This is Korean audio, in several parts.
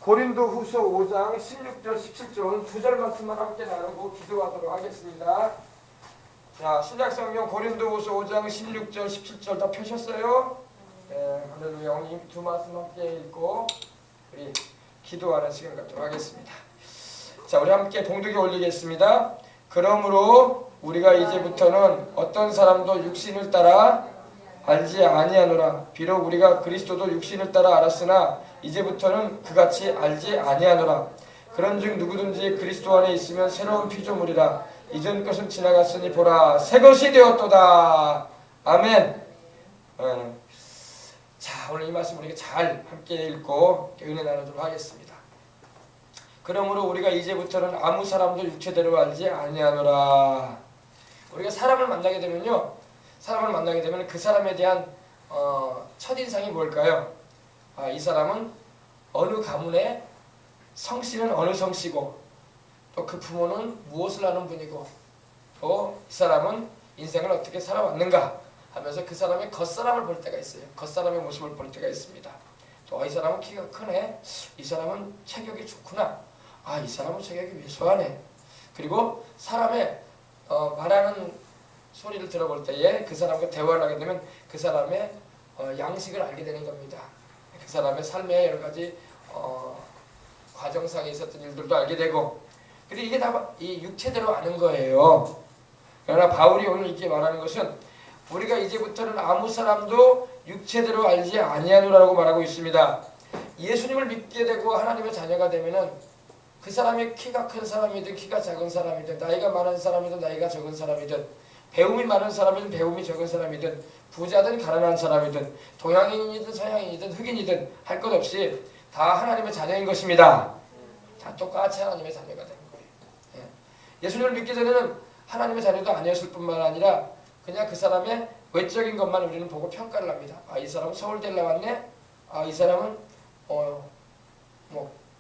고린도후서 5장 16절 17절 두 절 말씀만 함께 나누고 기도하도록 하겠습니다. 자, 신약성경 고린도후서 5장 16절 17절 다 펴셨어요? 네, 할렐루야. 오늘 이 두 말씀 함께 읽고 우리 기도하는 시간 갖도록 하겠습니다. 자, 우리 함께 봉독에 올리겠습니다. 그러므로 우리가 이제부터는 어떤 사람도 육신을 따라 알지 아니하노라. 비록 우리가 그리스도도 육신을 따라 알았으나 이제부터는 그같이 알지 아니하노라. 그런즉 누구든지 그리스도 안에 있으면 새로운 피조물이라. 이전 것은 지나갔으니 보라 새 것이 되었도다. 아멘. 자, 오늘 이 말씀 우리가 잘 함께 읽고 은혜 나누도록 하겠습니다. 그러므로 우리가 이제부터는 아무 사람도 육체대로 알지 아니하노라. 우리가 사람을 만나게 되면요, 사람을 만나게 되면 그 사람에 대한 첫인상이 뭘까요? 이 사람은 어느 가문의 성씨는 어느 성씨고, 또 그 부모는 무엇을 하는 분이고, 또 이 사람은 인생을 어떻게 살아왔는가 하면서 그 사람의 겉사람을 볼 때가 있어요. 겉사람의 모습을 볼 때가 있습니다. 또 이 사람은 키가 크네, 이 사람은 체격이 좋구나, 이 사람은 체격이 왜소하네. 그리고 사람의 말하는 소리를 들어볼 때에 그 사람과 대화를 하게 되면 그 사람의 양식을 알게 되는 겁니다. 그 사람의 삶의 여러 가지 과정상에 있었던 일들도 알게 되고, 그리고 이게 다 이 육체대로 아는 거예요. 그러나 바울이 오늘 이렇게 말하는 것은 우리가 이제부터는 아무 사람도 육체대로 알지 아니하노라고 말하고 있습니다. 예수님을 믿게 되고 하나님의 자녀가 되면은 그 사람이 키가 큰 사람이든 키가 작은 사람이든 나이가 많은 사람이든 나이가 적은 사람이든 배움이 많은 사람이든 배움이 적은 사람이든 부자든 가난한 사람이든 동양인이든 서양인이든 흑인이든 할 것 없이 다 하나님의 자녀인 것입니다. 다 똑같이 하나님의 자녀가 되는 거예요. 예수님을 믿기 전에는 하나님의 자녀도 아니었을 뿐만 아니라 그냥 그 사람의 외적인 것만 우리는 보고 평가를 합니다. 이 사람은 서울대를 나왔네. 이 사람은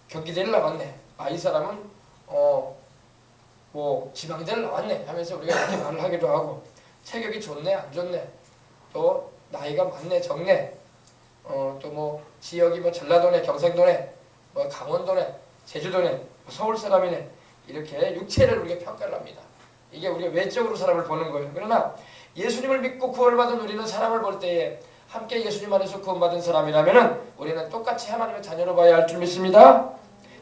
경기대를 나왔네. 이 사람은 지방대를 나왔네 하면서 우리가 이렇게 말을 하기도 하고, 체격이 좋네 안 좋네, 또 나이가 많네 적네, 또 지역이 전라도네 경상도네 강원도네 제주도네 서울 사람이네, 이렇게 육체를 우리가 평가를 합니다. 이게 우리가 외적으로 사람을 보는 거예요. 그러나 예수님을 믿고 구원을 받은 우리는 사람을 볼 때에 함께 예수님 안에서 구원받은 사람이라면 우리는 똑같이 하나님의 자녀로 봐야 할 줄 믿습니다.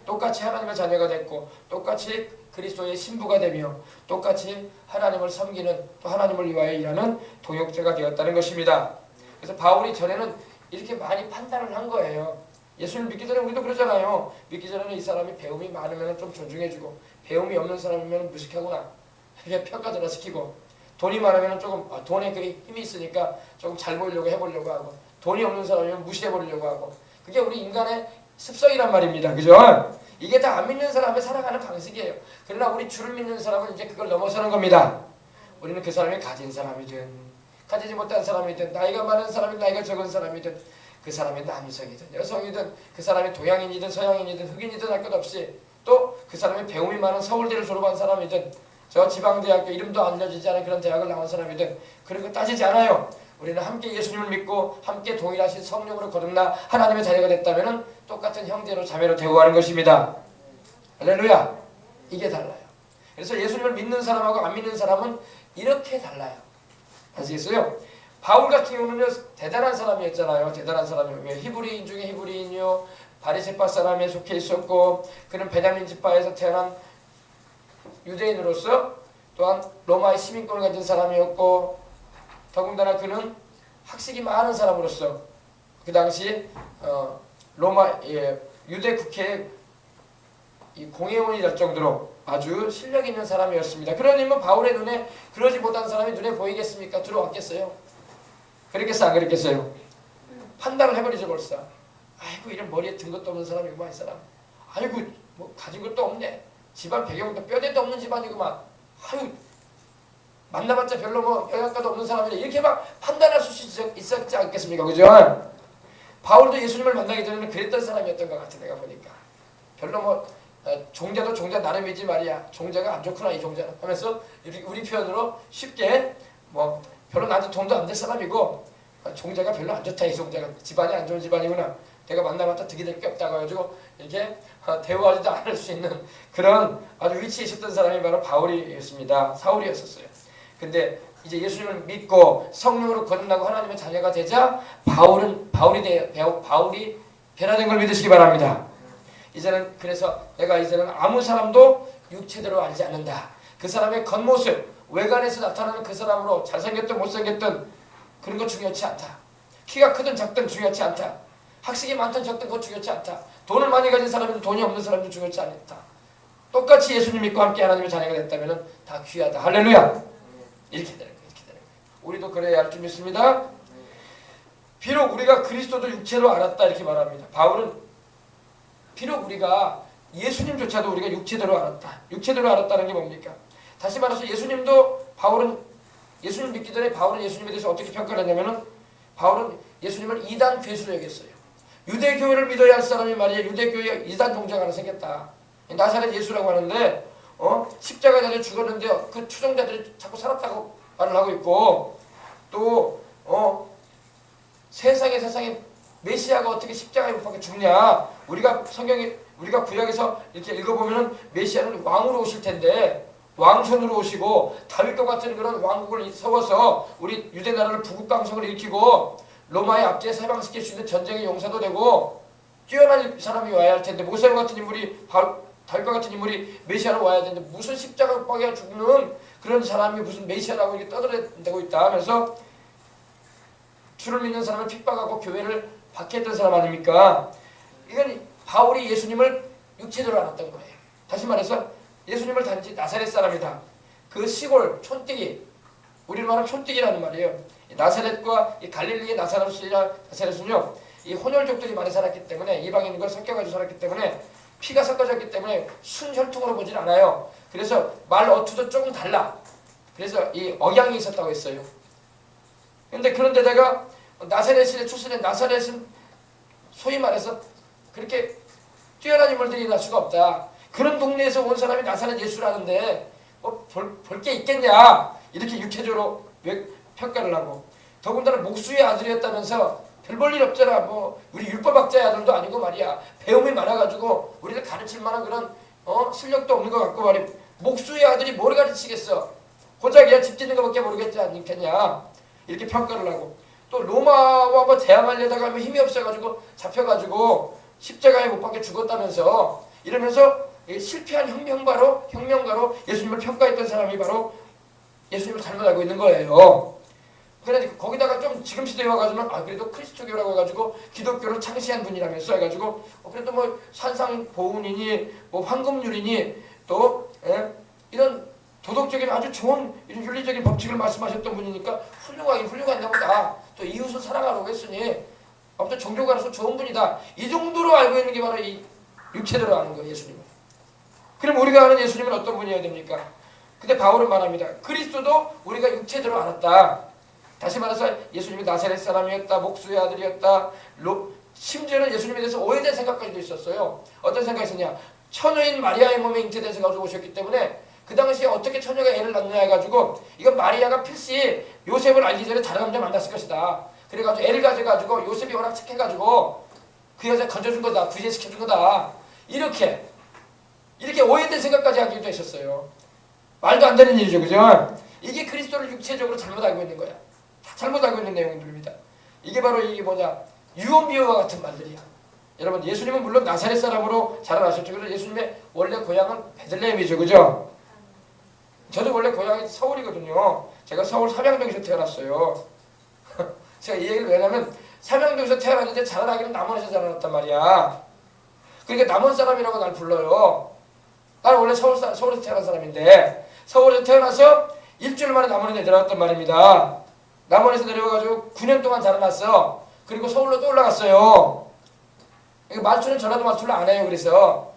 똑같이 하나님의 자녀가 됐고, 똑같이 그리스도의 신부가 되며, 똑같이 하나님을 섬기는, 또 하나님을 위하여 일하는 동역자가 되었다는 것입니다. 그래서 바울이 전에는 이렇게 많이 판단을 한 거예요. 예수를 믿기 전에 우리도 그러잖아요. 믿기 전에는 이 사람이 배움이 많으면 좀 존중해주고, 배움이 없는 사람이면 무식하구나 이렇게 평가전화 시키고, 돈이 많으면 조금 돈에 그리 힘이 있으니까 조금 잘 보이려고 해보려고 하고, 돈이 없는 사람이면 무시해보려고 하고, 그게 우리 인간의 습성이란 말입니다. 그죠? 이게 다 안 믿는 사람의 살아가는 방식이에요. 그러나 우리 주를 믿는 사람은 이제 그걸 넘어서는 겁니다. 우리는 그 사람이 가진 사람이든 가지지 못한 사람이든 나이가 많은 사람이든 나이가 적은 사람이든 그 사람이 남성이든 여성이든 그 사람이 동양인이든 서양인이든 흑인이든 할 것 없이, 또 그 사람이 배움이 많은 서울대를 졸업한 사람이든 저 지방대학교 이름도 알려지지 않은 그런 대학을 나온 사람이든 그런 거 따지지 않아요. 우리는 함께 예수님을 믿고 함께 동일하신 성령으로 거듭나 하나님의 자녀가 됐다면 똑같은 형제로 자매로 대우하는 것입니다. 할렐루야. 이게 달라요. 그래서 예수님을 믿는 사람하고 안 믿는 사람은 이렇게 달라요. 아시겠어요? 바울 같은 경우는 대단한 사람이었잖아요. 대단한 사람이 히브리인 중에 히브리인이요, 바리새파 사람에 속해 있었고, 그는 베냐민 지파에서 태어난 유대인으로서 또한 로마의 시민권을 가진 사람이었고, 더군다나 그는 학식이 많은 사람으로서 그 당시 로마 유대 국회의 공회원이 될 정도로 아주 실력 있는 사람이었습니다. 그러니까 바울의 눈에 그러지 못한 사람이 눈에 보이겠습니까? 들어왔겠어요? 그랬겠어요? 안 그랬겠어요? 판단을 해버리죠 벌써. 아이고 이런 머리에 든 것도 없는 사람이구만 이 사람. 아이고 가진 것도 없네. 집안 배경도 뼈대도 없는 집안이구만. 아유 만나봤자 별로 영양가도 없는 사람이네. 이렇게 막 판단할 수 있었지 않겠습니까? 그죠? 바울도 예수님을 만나기 전에는 그랬던 사람이었던 것 같아. 내가 보니까 별로 종자도 종자 나름이지 말이야. 종자가 안 좋구나 이 종자는 하면서 우리 표현으로 쉽게 별로 나한테 돈도 안 될 사람이고 종자가 별로 안 좋다 이 종자가 집안이 안 좋은 집안이구나 내가 만나봤자 득이 될 게 없다고 해가지고 이렇게 대우하지도 않을 수 있는 그런 아주 위치에 있었던 사람이 바로 바울이었습니다. 사울이었었어요. 근데 이제 예수님을 믿고 성령으로 거듭나고 하나님의 자녀가 되자 바울이 변화된 걸 믿으시기 바랍니다. 이제는 그래서 내가 이제는 아무 사람도 육체대로 알지 않는다. 그 사람의 겉모습, 외관에서 나타나는 그 사람으로 잘생겼든 못생겼든 그런 거 중요치 않다. 키가 크든 작든 중요치 않다. 학식이 많든 적든 그거 중요치 않다. 돈을 많이 가진 사람이든 돈이 없는 사람도 중요치 않다. 똑같이 예수님 믿고 함께 하나님의 자녀가 됐다면 다 귀하다. 할렐루야. 이렇게 되는 거예요. 이렇게 되는 거예요. 우리도 그래야 할 줄 믿습니다. 비록 우리가 그리스도도 육체로 알았다 이렇게 말합니다. 바울은 비록 우리가 예수님조차도 우리가 육체대로 알았다. 육체대로 알았다는 게 뭡니까? 다시 말해서 바울은 예수님 믿기 전에 바울은 예수님에 대해서 어떻게 평가를 했냐면은 바울은 예수님을 이단 괴수로 여겼어요. 유대교회를 믿어야 할 사람이 말이야 유대교회에 이단 종자가 하나 생겼다. 나사렛 예수라고 하는데 십자가에 달려 죽었는데 그 추종자들이 자꾸 살았다고 말을 하고 있고 또 세상에 메시아가 어떻게 십자가에 못 박혀 죽냐. 우리가 구약에서 이렇게 읽어보면은 메시아는 왕으로 오실 텐데 왕손으로 오시고 다윗과 같은 그런 왕국을 세워서 우리 유대 나라를 부국강성을 일으키고 로마의 압제에 사방시킬 수 있는 전쟁의 용사도 되고 뛰어난 사람이 와야 할 텐데 모세와 같은 인물이 다윗과 같은 인물이 메시아로 와야 되는데 무슨 십자가 박혀 죽는 그런 사람이 무슨 메시아라고 이렇게 떠들어대고 있다 하면서 주를 믿는 사람을 핍박하고 교회를 박해했던 사람 아닙니까? 이건 바울이 예수님을 육체대로 알았던 거예요. 다시 말해서 예수님을 단지 나사렛 사람이다. 그 시골 촌뜨기, 우리로 말하면 촌뜨기라는 말이에요. 나사렛과 이 갈릴리의 나사렛은요, 이 혼혈족들이 많이 살았기 때문에 이방인과 섞여가지고 살았기 때문에 피가 섞어졌기 때문에 순혈통으로 보질 않아요. 그래서 말 어투도 조금 달라. 그래서 이 억양이 있었다고 했어요. 그런데다가 나사렛에 출신된 나사렛은 소위 말해서 그렇게 뛰어난 인물들이 날 수가 없다. 그런 동네에서 온 사람이 나사렛 예수라는데 볼 게 있겠냐 이렇게 육체적으로 평가를 하고 더군다나 목수의 아들이었다면서 별 볼 일 없잖아. 우리 율법학자의 아들도 아니고 말이야. 배움이 많아가지고 우리를 가르칠 만한 그런 실력도 없는 것 같고 말이야. 목수의 아들이 뭘 가르치겠어. 고작이야 집 짓는 것밖에 모르겠지 않겠냐 이렇게 평가를 하고 또 로마와 대항하려다가 힘이 없어가지고 잡혀가지고 십자가에 못 박혀 죽었다면서 이러면서 실패한 혁명가로 예수님을 평가했던 사람이 바로 예수님을 잘못 알고 있는 거예요. 그러니까 거기다가 좀 지금 시대에 와가지고는 그래도 그리스도교라고 해가지고 기독교를 창시한 분이라면서 해가지고 그래도 산상보훈이니 황금률이니 또 이런 도덕적인 아주 좋은 이런 윤리적인 법칙을 말씀하셨던 분이니까 훌륭한가 보다. 또 이웃을 사랑하라고 했으니 아무튼 종교가로서 좋은 분이다. 이 정도로 알고 있는 게 바로 이 육체대로 아는 거예요. 예수님은. 그럼 우리가 아는 예수님은 어떤 분이어야 됩니까? 근데 바울은 말합니다. 그리스도도 우리가 육체대로 알았다. 다시 말해서 예수님이 나사렛 사람이었다. 목수의 아들이었다. 심지어는 예수님에 대해서 오해된 생각까지도 있었어요. 어떤 생각이 있었냐. 처녀인 마리아의 몸에 잉태돼서 가지고 오셨기 때문에 그 당시에 어떻게 처녀가 애를 낳느냐 해가지고 이건 마리아가 필시 요셉을 알기 전에 다른 남자 만났을 것이다. 그래가지고 애를 가져가지고 요셉이 워낙 착해가지고 그 여자 건져준 거다. 구제시켜준 거다. 이렇게 오해된 생각까지 하기도 했었어요. 말도 안 되는 일이죠. 그죠? 이게 그리스도를 육체적으로 잘못 알고 있는 거야. 다 잘못 알고 있는 내용들입니다. 이게 바로 유언비어와 같은 말들이야. 여러분 예수님은 물론 나사렛 사람으로 자라나셨죠. 그래서 예수님의 원래 고향은 베들레헴이죠. 그죠? 저도 원래 고향이 서울이거든요. 제가 서울 삼양동에서 태어났어요. 제가 이 얘기를 왜냐면 삼양동에서 태어났는데 자라나기는 남원에서 자라났단 말이야. 그러니까 남원 사람이라고 날 불러요. 나는 원래 서울에서 태어난 사람인데 서울에서 태어나서 일주일 만에 남원에 내려왔단 말입니다. 남원에서 내려와가지고 9년 동안 자라났어. 그리고 서울로 또 올라갔어요. 말투는 전라도 말투를 안 해요. 그래서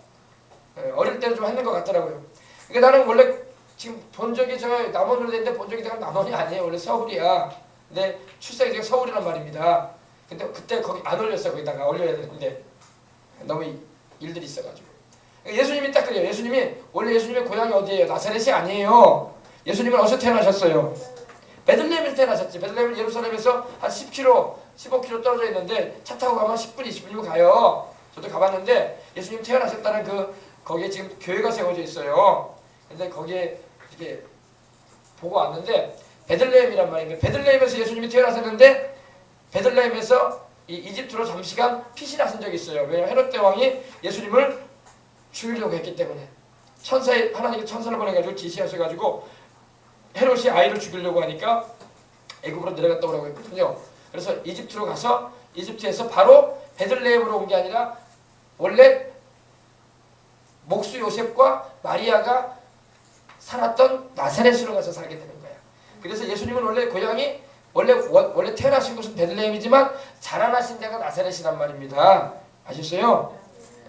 어릴 때는 좀 했는 것 같더라고요. 그러니까 나는 원래 지금 본 적이 남원으로 됐는데 본 적이 내가 남원이 아니에요. 원래 서울이야. 근데 출생이 제가 서울이란 말입니다. 근데 그때 거기 안 올렸어. 거기다가 올려야 되는데 너무 일들이 있어가지고. 예수님이 딱 그래요. 원래 예수님의 고향이 어디예요? 나사렛이 아니에요. 예수님은 어디서 태어나셨어요? 베들레헴에서 태어나셨지. 베들레헴은 예루살렘에서 한 10km 15km 떨어져 있는데 차 타고 가면 10분, 20분이면 가요. 저도 가봤는데 예수님 태어나셨다는 거기에 지금 교회가 세워져 있어요. 근데 거기에 이렇게 보고 왔는데 베들레헴이란 말입니다. 베들레헴에서 예수님이 태어나셨는데 베들레헴에서 이집트로 잠시간 피신하신 적이 있어요. 왜냐하면 헤롯 대왕이 예수님을 죽이려고 했기 때문에 하나님께 천사를 보내가지고 지시하셔가지고 헤롯이 아이를 죽이려고 하니까 애굽으로 내려갔다 오라고 했거든요. 그래서 이집트로 가서 이집트에서 바로 베들레헴으로 온 게 아니라 원래 목수 요셉과 마리아가 살았던 나사렛으로 가서 살게 되는 거예요. 그래서 예수님은 원래 고향이 원래 태어나신 곳은 베들레헴이지만 자라나신 데가 나사렛이란 말입니다. 아셨어요?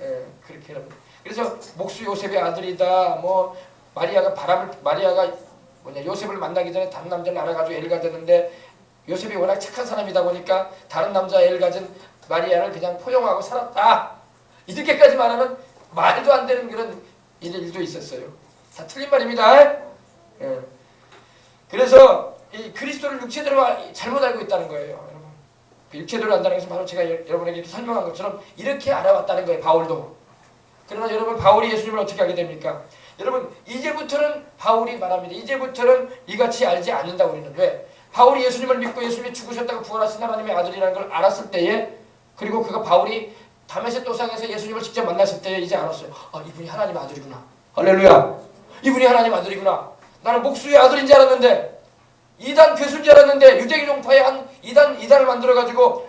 예, 그렇게 합니다. 그래서 목수 요셉의 아들이다. 뭐 마리아가 요셉을 만나기 전에 다른 남자를 알아가지고 애를 가졌는데 요셉이 워낙 착한 사람이다 보니까 다른 남자 애를 가진 마리아를 그냥 포용하고 살았다. 이렇게까지 말하는 말도 안 되는 그런 일도 있었어요. 다 틀린 말입니다. 예. 그래서 이 그리스도를 육체대로 잘못 알고 있다는 거예요. 여러분. 육체대로 안다는 것은 바로 제가 여러분에게 이렇게 설명한 것처럼 이렇게 알아왔다는 거예요. 바울도. 그러나 여러분 바울이 예수님을 어떻게 알게 됩니까? 여러분 이제부터는 바울이 말합니다. 이제부터는 이같이 알지 않는다 우리는. 왜? 바울이 예수님을 믿고 예수님이 죽으셨다고 부활하신 하나님의 아들이라는 걸 알았을 때에 그리고 바울이 다메섹 도상에서 예수님을 직접 만났을 때에 이제 알았어요. 아, 이분이 하나님의 아들이구나. 할렐루야. 이분이 하나님의 아들이구나. 나는 목수의 아들인 줄 알았는데 이단 괴수인 줄 알았는데 유대교 종파의 한 이단을 만들어가지고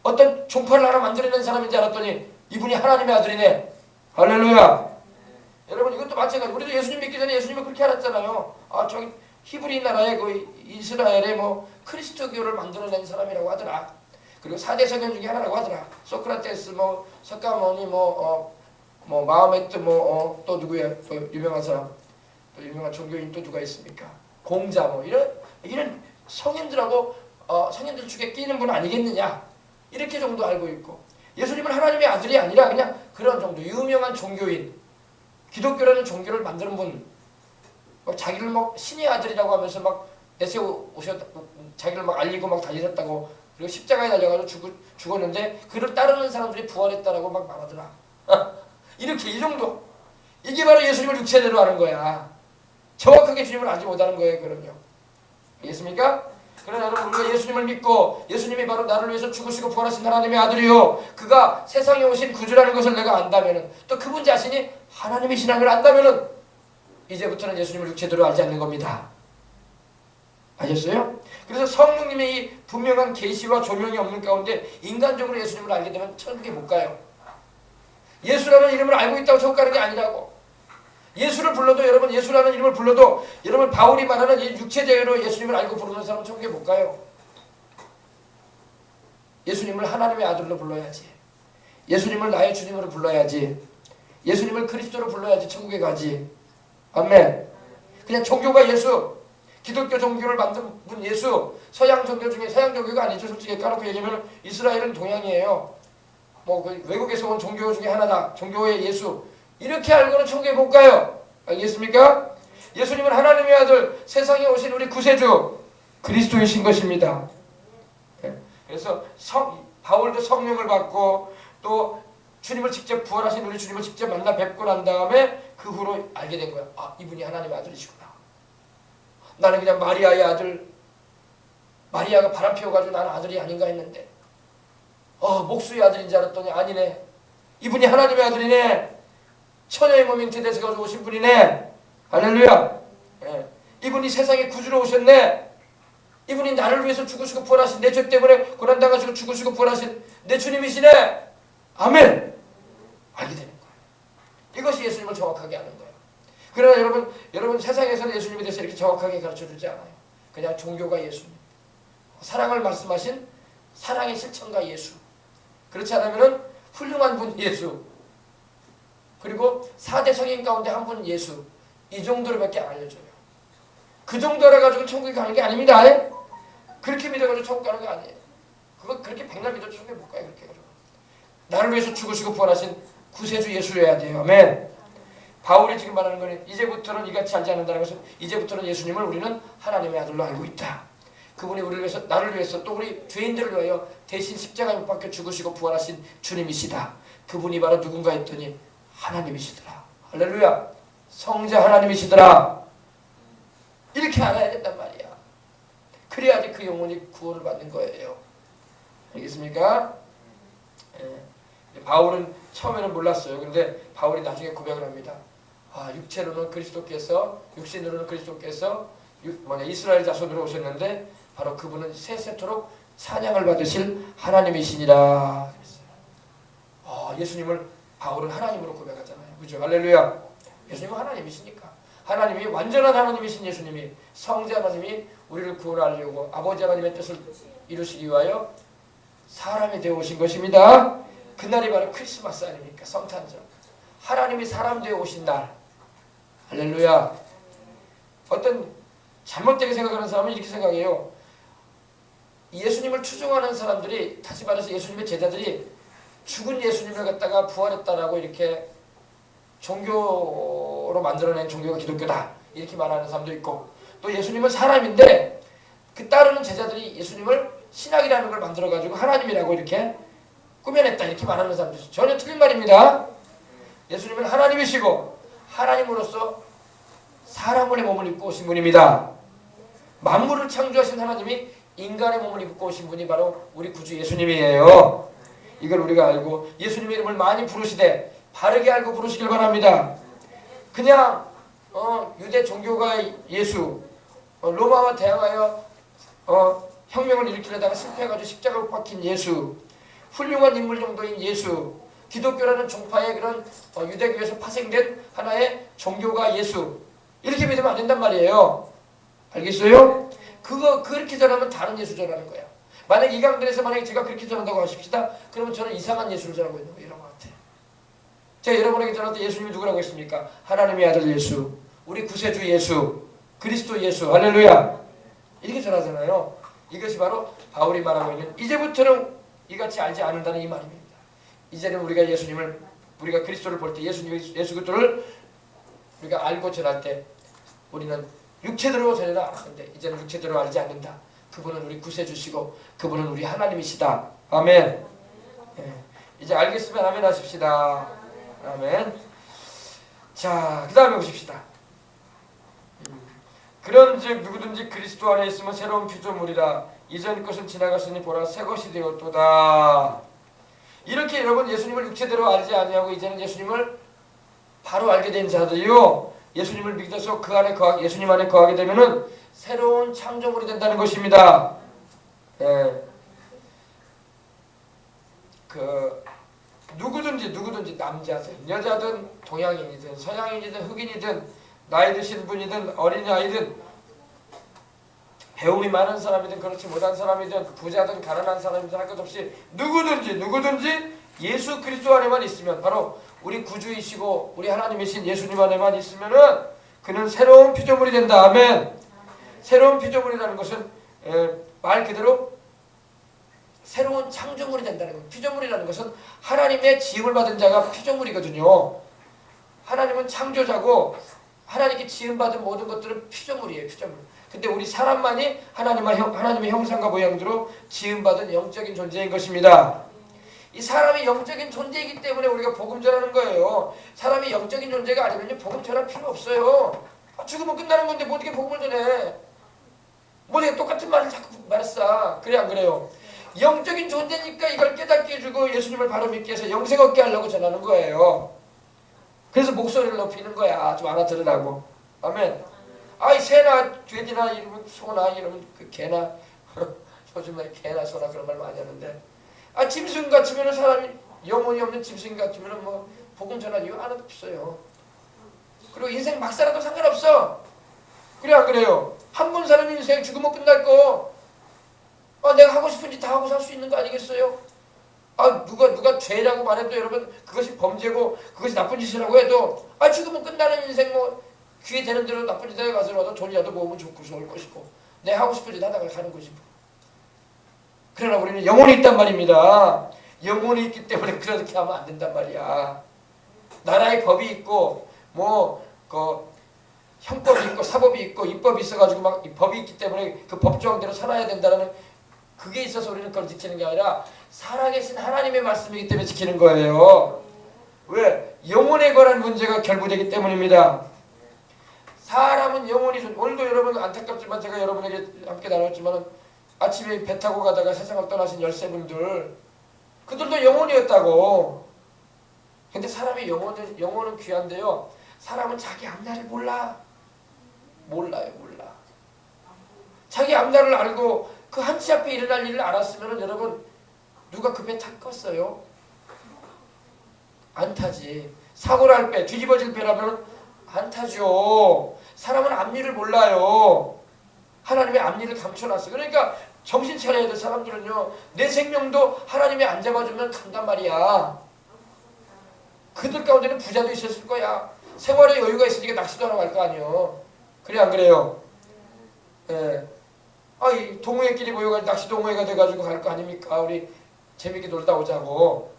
어떤 종파를 하나 만들어낸 사람인 줄 알았더니 이분이 하나님의 아들이네. 할렐루야. 여러분 이것도 마찬가지. 우리도 예수님 믿기 전에 예수님을 그렇게 알았잖아요. 아 저기 히브리 나라의 이스라엘의 크리스토교를 만들어낸 사람이라고 하더라. 그리고 4대 성경 중에 하나라고 하더라. 소크라테스 석가모니 마호메트 또 누구야? 또 유명한 사람, 또 유명한 종교인 또 누가 있습니까? 공자 이런 성인들하고 성인들 축에 끼는 분 아니겠느냐? 이렇게 정도 알고 있고 예수님은 하나님의 아들이 아니라 그냥 그런 정도 유명한 종교인 기독교라는 종교를 만드는 분 자기를 신의 아들이라고 하면서 내세워 자기를 알리고 다니셨다고 그리고 십자가에 달려가지고 죽었는데 그를 따르는 사람들이 부활했다라고 말하더라. 이렇게 이 정도. 이게 바로 예수님을 육체대로 아는 거야. 정확하게 주님을 알지 못하는 거예요. 그럼요. 알겠습니까? 그러나 여러분 우리가 예수님을 믿고 예수님이 바로 나를 위해서 죽으시고 부활하신 하나님의 아들이요 그가 세상에 오신 구주라는 것을 내가 안다면은 또 그분 자신이 하나님이시라는 걸 안다면은 이제부터는 예수님을 육체대로 알지 않는 겁니다. 아셨어요? 그래서 성령님의 이 분명한 계시와 조명이 없는 가운데 인간적으로 예수님을 알게 되면 천국에 못 가요. 예수라는 이름을 알고 있다고 천국 가는 게 아니라고. 예수를 불러도 여러분 예수라는 이름을 불러도 여러분 바울이 말하는 이 육체대로 예수님을 알고 부르는 사람은 천국에 못 가요. 예수님을 하나님의 아들로 불러야지. 예수님을 나의 주님으로 불러야지. 예수님을 그리스도로 불러야지 천국에 가지. 아멘. 그냥 종교가 예수. 기독교 종교를 만든 분 예수. 서양 종교 중에 서양 종교가 아니죠. 솔직히 까놓고 얘기하면 이스라엘은 동양이에요. 외국에서 온 종교 중에 하나다. 종교의 예수. 이렇게 알고는 천국에 못 가요. 알겠습니까? 예수님은 하나님의 아들, 세상에 오신 우리 구세주 그리스도이신 것입니다. 그래서 바울도 성령을 받고 또 주님을 직접 부활하신 우리 주님을 직접 만나 뵙고 난 다음에 그 후로 알게 된 거야. 아, 이분이 하나님의 아들이시구나. 나는 그냥 마리아의 아들, 마리아가 바람 피워가지고 나는 아들이 아닌가 했는데 목수의 아들인 줄 알았더니 아니네. 이분이 하나님의 아들이네. 처녀의 몸 잉태돼서 가지고 오신 분이네. 할렐루야. 예. 이분이 세상에 구주로 오셨네. 이분이 나를 위해서 죽으시고 부활하신 내 죄 때문에 고난당하시고 죽으시고 부활하신 내 주님이시네. 아멘. 알게 되는 거예요. 이것이 예수님을 정확하게 아는 거예요. 그러나 여러분 세상에서는 예수님에 대해서 이렇게 정확하게 가르쳐주지 않아요. 그냥 종교가 예수님. 사랑을 말씀하신 사랑의 실천가 예수. 그렇지 않으면 훌륭한 분 예수. 그리고 4대 성인 가운데 한 분 예수. 이 정도로밖에 안 알려줘요. 그 정도 알아가지고 천국에 가는 게 아닙니다. 그렇게 믿어가지고 천국 가는 거 아니에요. 그거 그렇게 백날 믿어도 천국에 못 가요. 그렇게 해가지고. 나를 위해서 죽으시고 부활하신 구세주 예수여야 돼요. 아멘. 바울이 지금 말하는 거는 이제부터는 이같이 알지 않는다는 것은 이제부터는 예수님을 우리는 하나님의 아들로 알고 있다. 그분이 우리를 위해서, 나를 위해서, 또 우리 죄인들을 위하여 대신 십자가에 못 박혀 죽으시고 부활하신 주님이시다. 그분이 바로 누군가 했더니 하나님이시더라. 할렐루야. 성자 하나님이시더라. 이렇게 알아야 된단 말이야. 그래야지 그 영혼이 구원을 받는 거예요. 알겠습니까? 바울은 처음에는 몰랐어요. 그런데 바울이 나중에 고백을 합니다. 육체로는 그리스도께서, 육신으로는 그리스도께서 이스라엘 자손으로 오셨는데 바로 그분은 세세토록 찬양을 받으실 하나님이시니라. 예수님을 바울은 하나님으로 고백하잖아요. 그죠? 할렐루야. 예수님은 하나님이시니까. 하나님이 완전한 하나님이신 예수님이, 성자 하나님이 우리를 구원하려고 아버지 하나님의 뜻을 이루시기 위하여 사람이 되어 오신 것입니다. 그날이 바로 크리스마스 아닙니까? 성탄절. 하나님이 사람 되어 오신 날. 할렐루야. 어떤 잘못되게 생각하는 사람은 이렇게 생각해요. 예수님을 추종하는 사람들이, 다시 말해서 예수님의 제자들이 죽은 예수님을 갖다가 부활했다라고 이렇게 종교로 만들어낸 종교가 기독교다 이렇게 말하는 사람도 있고, 또 예수님은 사람인데 그 따르는 제자들이 예수님을 신학이라는 걸 만들어가지고 하나님이라고 이렇게 꾸며냈다 이렇게 말하는 사람도 있어요. 전혀 틀린 말입니다. 예수님은 하나님이시고 하나님으로서 사람의 몸을 입고 오신 분입니다. 만물을 창조하신 하나님이 인간의 몸을 입고 오신 분이 바로 우리 구주 예수님이에요. 이걸 우리가 알고 예수님의 이름을 많이 부르시되 바르게 알고 부르시길 바랍니다. 그냥 유대 종교가 예수, 로마와 대항하여 혁명을 일으키려다가 실패해가지고 십자가에 못 박힌 예수, 훌륭한 인물 정도인 예수, 기독교라는 종파의 그런 유대교에서 파생된 하나의 종교가 예수, 이렇게 믿으면 안 된단 말이에요. 알겠어요? 그렇게 전하면 다른 예수 전하는 거야. 만약 이 강단에서 만약에 제가 그렇게 전한다고 하십시다. 그러면 저는 이상한 예수를 전하고 있는 거예요. 이런 것 같아요. 제가 여러분에게 전할 때 예수님이 누구라고 했습니까? 하나님의 아들 예수, 우리 구세주 예수, 그리스도 예수, 할렐루야. 이렇게 전하잖아요. 이것이 바로 바울이 말하고 있는, 이제부터는 이같이 알지 않는다는 이 말입니다. 이제는 우리가 예수님을, 우리가 그리스도를 볼 때 예수 그리스도를 우리가 알고 전할 때 우리는 육체대로 전해라 알았는데 이제는 육체대로 알지 않는다. 그분은 우리 구세주시고 그분은 우리 하나님이시다. 아멘. 이제 알겠으면 아멘 하십시다. 아멘. 자, 그 다음에 보십시다. 그런즉 누구든지 그리스도 안에 있으면 새로운 피조물이라. 이전 것은 지나갔으니 보라 새 것이 되었도다. 이렇게 여러분 예수님을 육체대로 알지 아니하고 이제는 예수님을 바로 알게 된 자들이요, 예수님을 믿어서 그 안에 예수님 안에 거하게 되면은 새로운 창조물이 된다는 것입니다. 누구든지 남자든 여자든 동양인이든 서양인이든 흑인이든 나이 드신 분이든 어린아이든 배움이 많은 사람이든 그렇지 못한 사람이든 부자든 가난한 사람이든 할 것 없이 누구든지 예수 그리스도 안에만 있으면, 바로 우리 구주이시고 우리 하나님이신 예수님 안에만 있으면은 그는 새로운 피조물이 된다. 아멘. 새로운 피조물이라는 것은 말 그대로 새로운 창조물이 된다는 것. 피조물이라는 것은 하나님의 지음을 받은 자가 피조물이거든요. 하나님은 창조자고 하나님께 지음받은 모든 것들은 피조물이에요. 피조물. 근데 우리 사람만이 하나님의 형상과 모양대로 지음받은 영적인 존재인 것입니다. 이 사람이 영적인 존재이기 때문에 우리가 복음 전하는 거예요. 사람이 영적인 존재가 아니면 복음 전할 필요 없어요. 죽으면 끝나는 건데 뭐 어떻게 복음을 전해? 뭐 내가 똑같은 말을 자꾸 말했어. 그래 안 그래요? 영적인 존재니까 이걸 깨닫게 해주고 예수님을 바로 믿게 해서 영생 얻게 하려고 전하는 거예요. 그래서 목소리를 높이는 거야. 좀 알아들으라고. 아멘. 아이 새나 돼지나 이러면 소나 이러면 그 개나 요즘에 개나 소나 그런 말 많이 하는데, 짐승 같으면 사람이 영혼이 없는 짐승 같으면 뭐 복음 전할 이유 하나도 없어요. 그리고 인생 막 살아도 상관없어. 그래 안 그래요? 한 번 사는 인생 죽으면 끝날 거. 내가 하고 싶은 짓 다 하고 살 수 있는 거 아니겠어요? 누가 죄라고 말해도 여러분 그것이 범죄고 그것이 나쁜 짓이라고 해도 죽으면 끝나는 인생 뭐 귀에 되는 대로 나쁜 짓 해 가서라도 돈이라도 모으면 좋고 좋을 것이고 내가 하고 싶은 짓 하다가 가는 거지 뭐. 그러나 우리는 영혼이 있단 말입니다. 영혼이 있기 때문에 그렇게 하면 안 된단 말이야. 나라의 법이 있고 형법이 있고 사법이 있고 입법이 있어가지고 막 이 법이 있기 때문에 그 법조항대로 살아야 된다는 그게 있어서 우리는 그걸 지키는 게 아니라 살아계신 하나님의 말씀이기 때문에 지키는 거예요. 왜? 영혼에 관한 문제가 결부되기 때문입니다. 사람은 영혼이 오늘도 여러분 안타깝지만 제가 여러분에게 함께 나눴지만 아침에 배 타고 가다가 세상을 떠나신 13분들 그들도 영혼이었다고. 근데 사람의 영혼은 귀한데요. 사람은 자기 앞날을 몰라요. 몰라. 자기 앞날을 알고 그 한치 앞에 일어날 일을 알았으면 여러분 누가 그 배 탔겠어요? 안 타지. 사고 날 배, 뒤집어질 배라면 안 타죠. 사람은 앞일을 몰라요. 하나님의 앞일을 감춰놨어. 그러니까 정신 차려야 될 사람들은요. 내 생명도 하나님이 안 잡아주면 간단 말이야. 그들 가운데는 부자도 있었을 거야. 생활에 여유가 있으니까 낚시도 하러 갈 거 아니에요. 그래 안 그래요? 예. 이 동호회끼리 모여가지고 낚시 동호회가 돼가지고 갈 거 아닙니까? 우리 재밌게 놀다 오자고.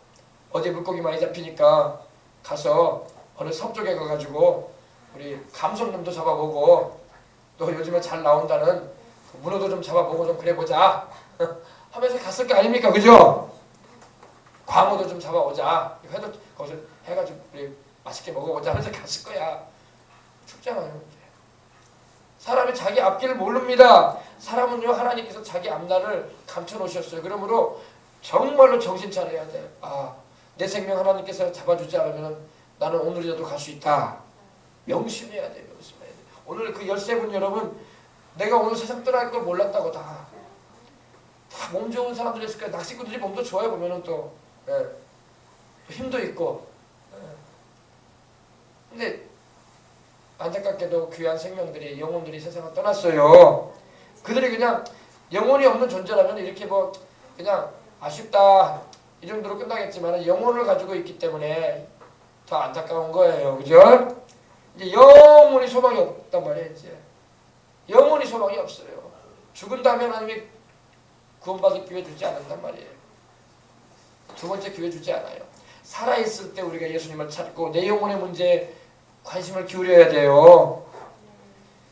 어제 물고기 많이 잡히니까 가서 어느 섬 쪽에 가가지고 우리 감성돔도 잡아보고 또 요즘에 잘 나온다는 그 문어도 좀 잡아보고 좀 그래보자 하면서 갔을 거 아닙니까? 그죠? 광어도 좀 잡아오자. 회도 거기서 해가지고 우리 맛있게 먹어보자 하면서 갔을 거야. 춥잖아요. 사람이 자기 앞길을 모릅니다. 사람은요 하나님께서 자기 앞날을 감춰놓으셨어요. 그러므로 정말로 정신 차려야 돼. 내 생명 하나님께서 잡아주지 않으면 나는 오늘이라도 갈 수 있다. 명심해야 돼. 오늘 그 13분 여러분 내가 오늘 세상 떠날 걸 몰랐다고 다 몸 좋은 사람들이 있을 거야. 낚시꾼들이 몸도 좋아요. 보면은 또 힘도 있고. 근데 안타깝게도 귀한 생명들이 영혼들이 세상을 떠났어요. 그들이 그냥 영혼이 없는 존재라면 이렇게 뭐 그냥 아쉽다 이 정도로 끝나겠지만 영혼을 가지고 있기 때문에 더 안타까운 거예요. 그죠? 이제 영원히 소망이 없단 말이에요. 이제 영원히 소망이 없어요. 죽은 다음에 하나님이 구원받을 기회 주지 않는단 말이에요. 두 번째 기회 주지 않아요. 살아있을 때 우리가 예수님을 찾고 내 영혼의 문제에 관심을 기울여야 돼요.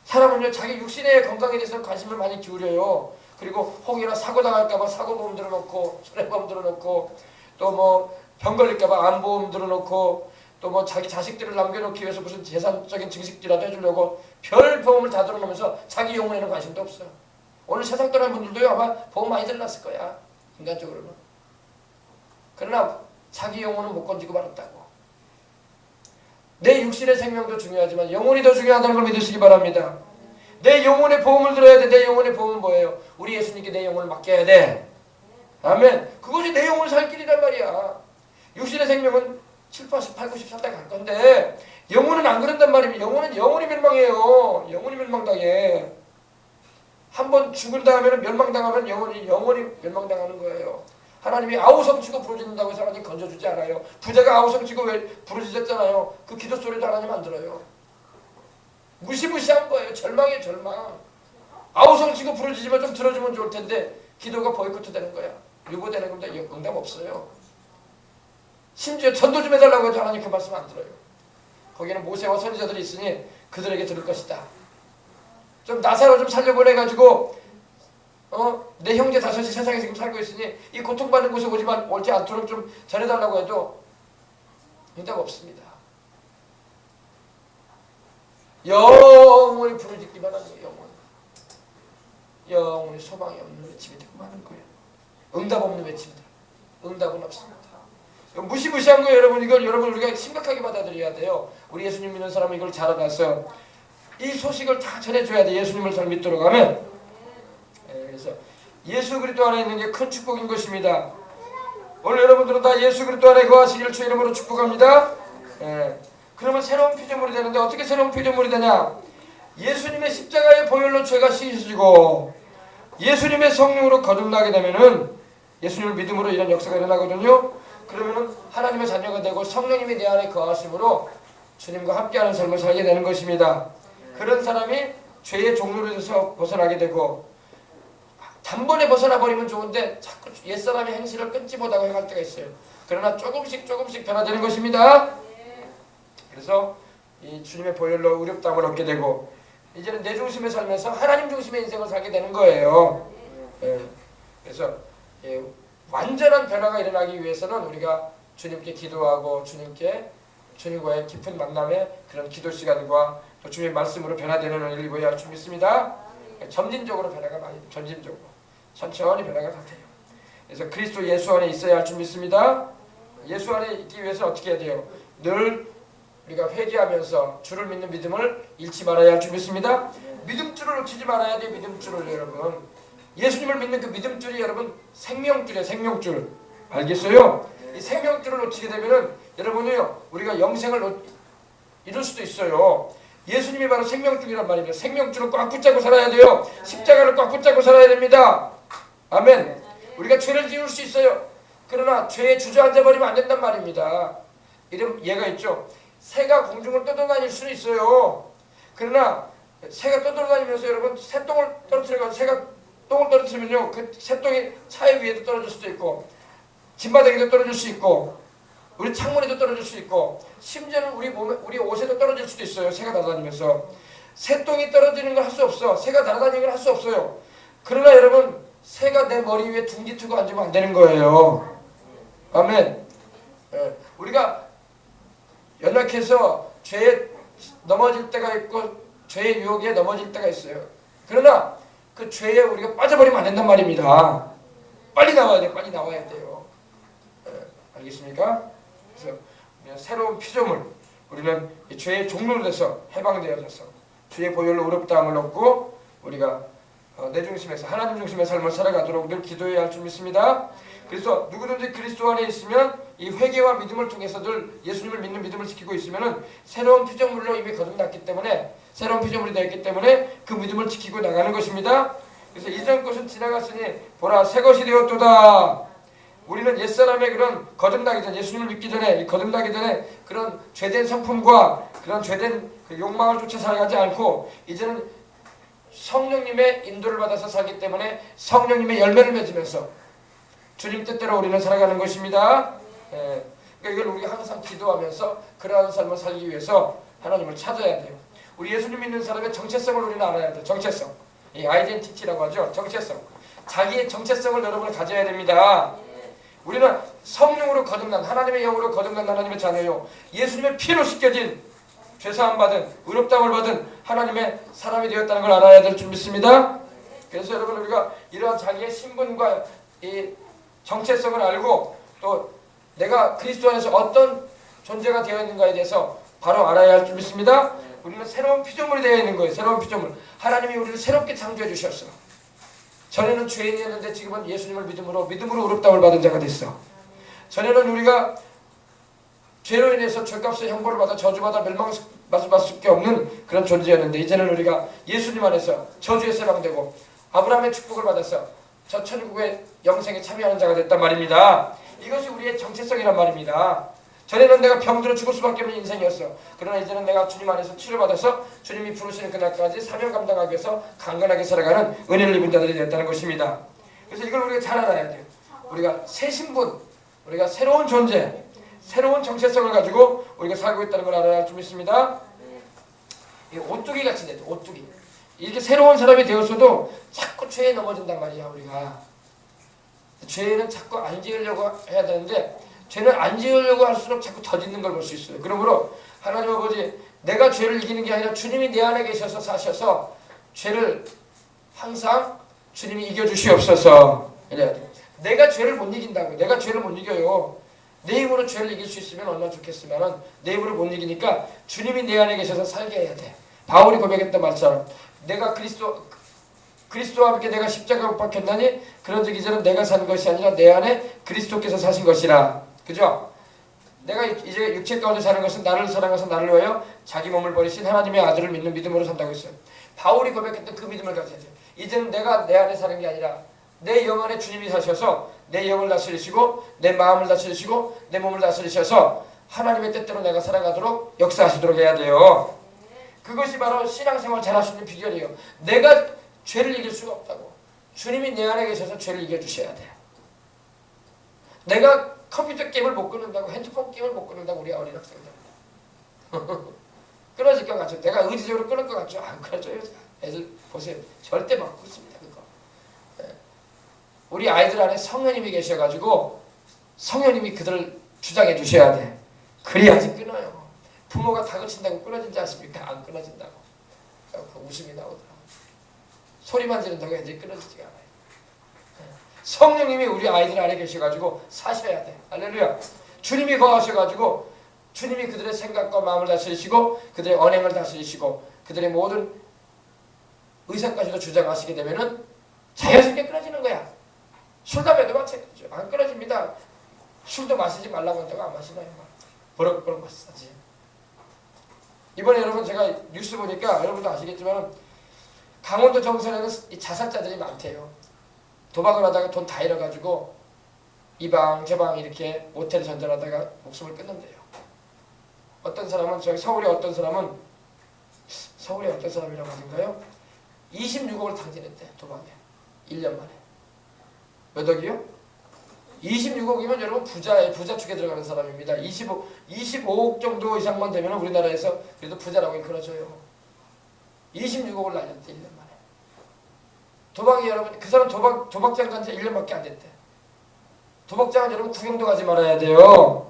사람은요 자기 육신의 건강에 대해서 관심을 많이 기울여요. 그리고 혹여나 사고 당할까봐 사고보험 들어놓고 손해보험 들어놓고 또 뭐 병 걸릴까봐 암보험 들어놓고 또 뭐 자기 자식들을 남겨놓기 위해서 무슨 재산적인 증식이라도 해주려고 별 보험을 다 들어놓으면서 자기 영혼에는 관심도 없어요. 오늘 세상 떠난 분들도요 아마 보험 많이 들어놨을 거야. 인간적으로는. 그러나 자기 영혼은 못 건지고 말았다고. 내 육신의 생명도 중요하지만 영혼이 더 중요하다는 걸 믿으시기 바랍니다. 내 영혼의 보험을 들어야 돼. 내 영혼의 보험은 뭐예요? 우리 예수님께 내 영혼을 맡겨야 돼. 아멘. 그것이 내 영혼을 살 길이란 말이야. 육신의 생명은 7, 80, 8, 90 살다 갈 건데 영혼은 안 그런단 말입니다. 영혼은 영원히 멸망해요. 영원히 멸망당해. 한번 죽은 다음에는 멸망당하면 영원히 멸망당하는 거예요. 하나님이 아우성치고 부르짖는다고 해서 하나님 건져주지 않아요. 부자가 아우성치고 왜 부르짖었잖아요. 그 기도 소리도 하나님 안 들어요. 무시무시한 거예요. 절망이에요. 절망. 아우성치고 부르짖으면 좀 들어주면 좋을 텐데 기도가 보이콧 되는 거야. 유보되는 건데 응답 없어요. 심지어 전도 좀 해달라고 해도 하나님 그 말씀 안 들어요. 거기는 모세와 선지자들이 있으니 그들에게 들을 것이다. 좀 나사로 좀 살려보내가지고 내 형제 다섯이 세상에 지금 살고 있으니 이 고통받는 곳에 오지 않도록 좀 전해달라고 해도 응답 없습니다. 영원히 부르짖기만 하는 거예요. 영원히 소망이 없는 외침이 되고 마는 거예요. 응답 없는 외침들. 응답은 없습니다. 무시무시한 거예요. 여러분 이걸 여러분 우리가 심각하게 받아들여야 돼요. 우리 예수님 믿는 사람은 이걸 잘 알아서 이 소식을 다 전해줘야 돼. 예수님을 잘 믿도록 하면. 그래서 예수 그리스도 안에 있는 게 큰 축복인 것입니다. 오늘 여러분들은 다 예수 그리스도 안에 거하시기를 주 이름으로 축복합니다. 그러면 새로운 피조물이 되는데 어떻게 새로운 피조물이 되냐? 예수님의 십자가의 보혈로 죄가 씻어지고 예수님의 성령으로 거듭나게 되면은 예수님을 믿음으로 이런 역사가 일어나거든요. 그러면은 하나님의 자녀가 되고 성령님이 내 안에 거하심으로 주님과 함께하는 삶을 살게 되는 것입니다. 그런 사람이 죄의 종로에서 벗어나게 되고 단번에 벗어나 버리면 좋은데 자꾸 옛사람의 행실을 끊지 못하고 해갈 때가 있어요. 그러나 조금씩 변화되는 것입니다. 그래서 이 주님의 보혈로 의롭다함을 얻게 되고 이제는 내 중심에 살면서 하나님 중심의 인생을 살게 되는 거예요. 예. 그래서 완전한 변화가 일어나기 위해서는 우리가 주님께 기도하고 주님과의 깊은 만남의 그런 기도 시간과 또 주님의 말씀으로 변화되는 은혜를 입어야 할 줄 믿습니다. 점진적으로 변화가 많이 점진적으로 천천히 변화가 같아요. 그래서 그리스도 예수 안에 있어야 할 줄 믿습니다. 예수 안에 있기 위해서는 어떻게 해야 돼요? 늘 우리가 회개하면서 주를 믿는 믿음을 잃지 말아야 할 줄 믿습니다. 믿음줄을 놓치지 말아야 돼요. 믿음줄을 여러분. 예수님을 믿는 그 믿음줄이 여러분 생명줄이에요. 생명줄. 알겠어요? 이 생명줄을 놓치게 되면은 여러분이요 우리가 영생을 잃을 수도 있어요. 예수님이 바로 생명줄이란 말입니다. 생명줄을 꽉 붙잡고 살아야 돼요. 십자가를 꽉 붙잡고 살아야 됩니다. 아멘. 우리가 죄를 지을 수 있어요. 그러나 죄에 주저앉아 버리면 안 된단 말입니다. 이런 예가 있죠. 새가 공중을 떠돌아다닐 수는 있어요. 그러나 새가 떠돌아다니면서 여러분 새똥을 떨어뜨려가지고 새가 똥을 떨어뜨리면요 그 새똥이 차에 위에도 떨어질 수도 있고 집바닥에도 떨어질 수 있고 우리 창문에도 떨어질 수 있고 심지어는 우리 옷에도 떨어질 수도 있어요. 새가 날아다니면서 새똥이 떨어지는 걸 할 수 없어. 새가 날아다니는 걸 할 수 없어요. 그러나 여러분 새가 내 머리 위에 둥지 트고 앉으면 안 되는 거예요. 아멘. 우리가 연약해서 죄에 넘어질 때가 있고 죄의 유혹에 넘어질 때가 있어요. 그러나 그 죄에 우리가 빠져버리면 안 된단 말입니다. 빨리 나와야 돼요. 빨리 나와야 돼요. 알겠습니까? 그래서 새로운 피조물 우리는 이 죄의 종로로 돼서 해방되어져서 주의 보혈로 의롭다함을 얻고 우리가 내 중심에서 하나님 중심의 삶을 살아가도록 늘 기도해야 할 줄 믿습니다. 그래서 누구든지 그리스도 안에 있으면 이 회개와 믿음을 통해서 늘 예수님을 믿는 믿음을 지키고 있으면은 새로운 피조물로 이미 거듭났기 때문에 새로운 피조물이 되었기 때문에 그 믿음을 지키고 나가는 것입니다. 그래서 이전 것은 지나갔으니 보라 새 것이 되었도다. 우리는 옛사람의 그런 거듭나기 전 예수님을 믿기 전에 거듭나기 전에 그런 죄된 성품과 그런 죄된 그 욕망을 쫓아 살아가지 않고 이제는 성령님의 인도를 받아서 살기 때문에 성령님의 열매를 맺으면서 주님 뜻대로 우리는 살아가는 것입니다. 그러니까 이걸 우리가 항상 기도하면서 그러한 삶을 살기 위해서 하나님을 찾아야 돼요. 우리 예수님 믿는 사람의 정체성을 우리는 알아야 돼요. 정체성. 이 아이덴티티라고 하죠. 정체성. 자기의 정체성을 여러분은 가져야 됩니다. 우리는 성령으로 거듭난 하나님의 영으로 거듭난 하나님의 자녀요. 예수님의 피로 씻겨진 죄사함 받은 의롭다함을 받은 하나님의 사람이 되었다는 걸 알아야 될 줄 믿습니다. 그래서 여러분 우리가 이러한 자기의 신분과 이 정체성을 알고 또 내가 그리스도 안에서 어떤 존재가 되어 있는가에 대해서 바로 알아야 할 줄 믿습니다. 우리는 새로운 피조물이 되어 있는 거예요. 새로운 피조물. 하나님이 우리를 새롭게 창조해 주셨어. 전에는 죄인이었는데 지금은 예수님을 믿음으로 의롭다함을 받은 자가 됐어. 전에는 우리가 죄로 인해서 죄값의 형벌을 받아 저주받아 멸망받을 수밖에 없는 그런 존재였는데 이제는 우리가 예수님 안에서 저주에서 해방되고 아브라함의 축복을 받아서 저 천국의 영생에 참여하는 자가 됐단 말입니다. 이것이 우리의 정체성이란 말입니다. 전에는 내가 병들어 죽을 수밖에 없는 인생이었어. 그러나 이제는 내가 주님 안에서 치료받아서 주님이 부르시는 그날까지 사명 감당하기 위해서 강건하게 살아가는 은혜를 입은 자들이 되었다는 것입니다. 그래서 이걸 우리가 잘 알아야 돼요. 우리가 새 신분, 우리가 새로운 존재, 새로운 정체성을 가지고 우리가 살고 있다는 걸 알아야 할 줄 믿습니다. 오뚜기 같이 돼요. 오뚜기. 이렇게 새로운 사람이 되었어도 자꾸 죄에 넘어진단 말이야. 우리가 죄는 자꾸 안 지으려고 해야 되는데 죄는 안 지으려고 할수록 자꾸 더 짓는 걸 볼 수 있어요. 그러므로 하나님 아버지 내가 죄를 이기는 게 아니라 주님이 내 안에 계셔서 사셔서 죄를 항상 주님이 이겨주시옵소서. 이래야 돼. 내가 죄를 못 이긴다고. 내가 죄를 못 이겨요. 내 힘으로 죄를 이길 수 있으면 얼마나 좋겠으면 내 힘으로 못 이기니까 주님이 내 안에 계셔서 살게 해야 돼. 바울이 고백했던 말처럼 내가 그리스도와 함께 내가 십자가에 못 박혔나니 그런즉 이제는 내가 산 것이 아니라 내 안에 그리스도께서 사신 것이라. 그죠? 내가 이제 육체 가운데 사는 것은 나를 사랑해서 나를 위하여 자기 몸을 버리신 하나님의 아들을 믿는 믿음으로 산다고 했어요. 바울이 고백했던 그 믿음을 가져야 돼요. 이제는 내가 내 안에 사는 게 아니라 내 영 안에 주님이 사셔서 내 영을 다스리시고 내 마음을 다스리시고 내 몸을 다스리셔서 하나님의 뜻대로 내가 살아가도록 역사하시도록 해야 돼요. 그것이 바로 신앙생활 잘할 수 있는 비결이에요. 내가 죄를 이길 수가 없다고. 주님이 내 안에 계셔서 죄를 이겨주셔야 돼요. 내가 컴퓨터 게임을 못 끊는다고 핸드폰 게임을 못 끊는다고 우리 어린 학생들 끊어질 것 같죠? 내가 의지적으로 끊을 것 같죠? 안 끊어져요. 애들 보세요. 절대 막 끊습니다. 그거. 예. 우리 아이들 안에 성령님이 계셔가지고 성령님이 그들을 주장해 주셔야 돼. 그래야지 끊어요. 부모가 다그친다고 끊어진지 않습니까? 안 끊어진다고. 그 웃음이 나오더라고요. 소리만 지른다고 애들이 끊어지지가 않아요. 성령님이 우리 아이들 안에 계셔가지고 사셔야 돼. 할렐루야. 주님이 거하셔가지고 주님이 그들의 생각과 마음을 다스리시고 그들의 언행을 다스리시고 그들의 모든 의사까지도 주장하시게 되면은 자연스럽게 끊어지는 거야. 술, 담배도 마찬가지죠. 안 끊어집니다. 술도 마시지 말라고 한다고 안 마시나요? 버럭버럭 마시지. 이번에 여러분 제가 뉴스 보니까 여러분도 아시겠지만 강원도 정선에는 이 자살자들이 많대요. 도박을 하다가 돈 다 잃어가지고 이방 저방 이렇게 모텔 전전하다가 목숨을 끊는데요. 어떤 사람은 저기 서울의 어떤 사람이라고 하던가요? 26억을 탕진했대. 도박에 1년 만에. 몇 억이요? 26억이면 여러분 부자 축에 들어가는 사람입니다. 25억 정도 이상만 되면 우리나라에서 그래도 부자라고 일컬어져요. 26억을 날렸대 1년 만에. 도박이 여러분 그 사람 도박장 간 지 1년밖에 안 됐대. 도박장은 여러분 구경도 가지 말아야 돼요.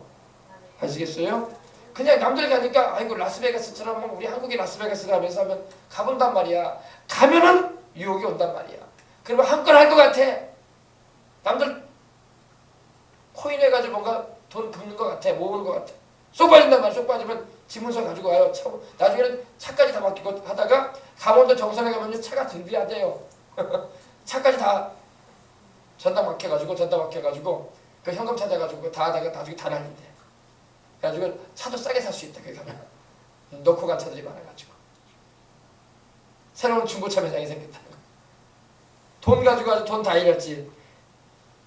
아시겠어요? 그냥 남들 가니까 아이고 라스베가스처럼 우리 한국이 라스베가스라 하면서 하면 가본단 말이야. 가면은 유혹이 온단 말이야. 그러면 한 건 할 것 같아. 남들 코인 해가지고 뭔가 돈 긁는 것 같아. 모으는 것 같아. 쏙 빠진단 말이야. 쏙 빠지면 지문서 가지고 와요. 나중에는 차까지 다 맡기고 하다가 강원도 정선에 가면 차가 들비하대요. 차까지 다 전담 막혀가지고 그 현금 찾아가지고 다 하다가 나중에 다 날린대. 그래가지고 차도 싸게 살 수 있다. 거기 가면 놓고 간 차들이 많아가지고 새로운 중고차 매장이 생겼다. 돈 가지고 아주 돈 다 잃었지.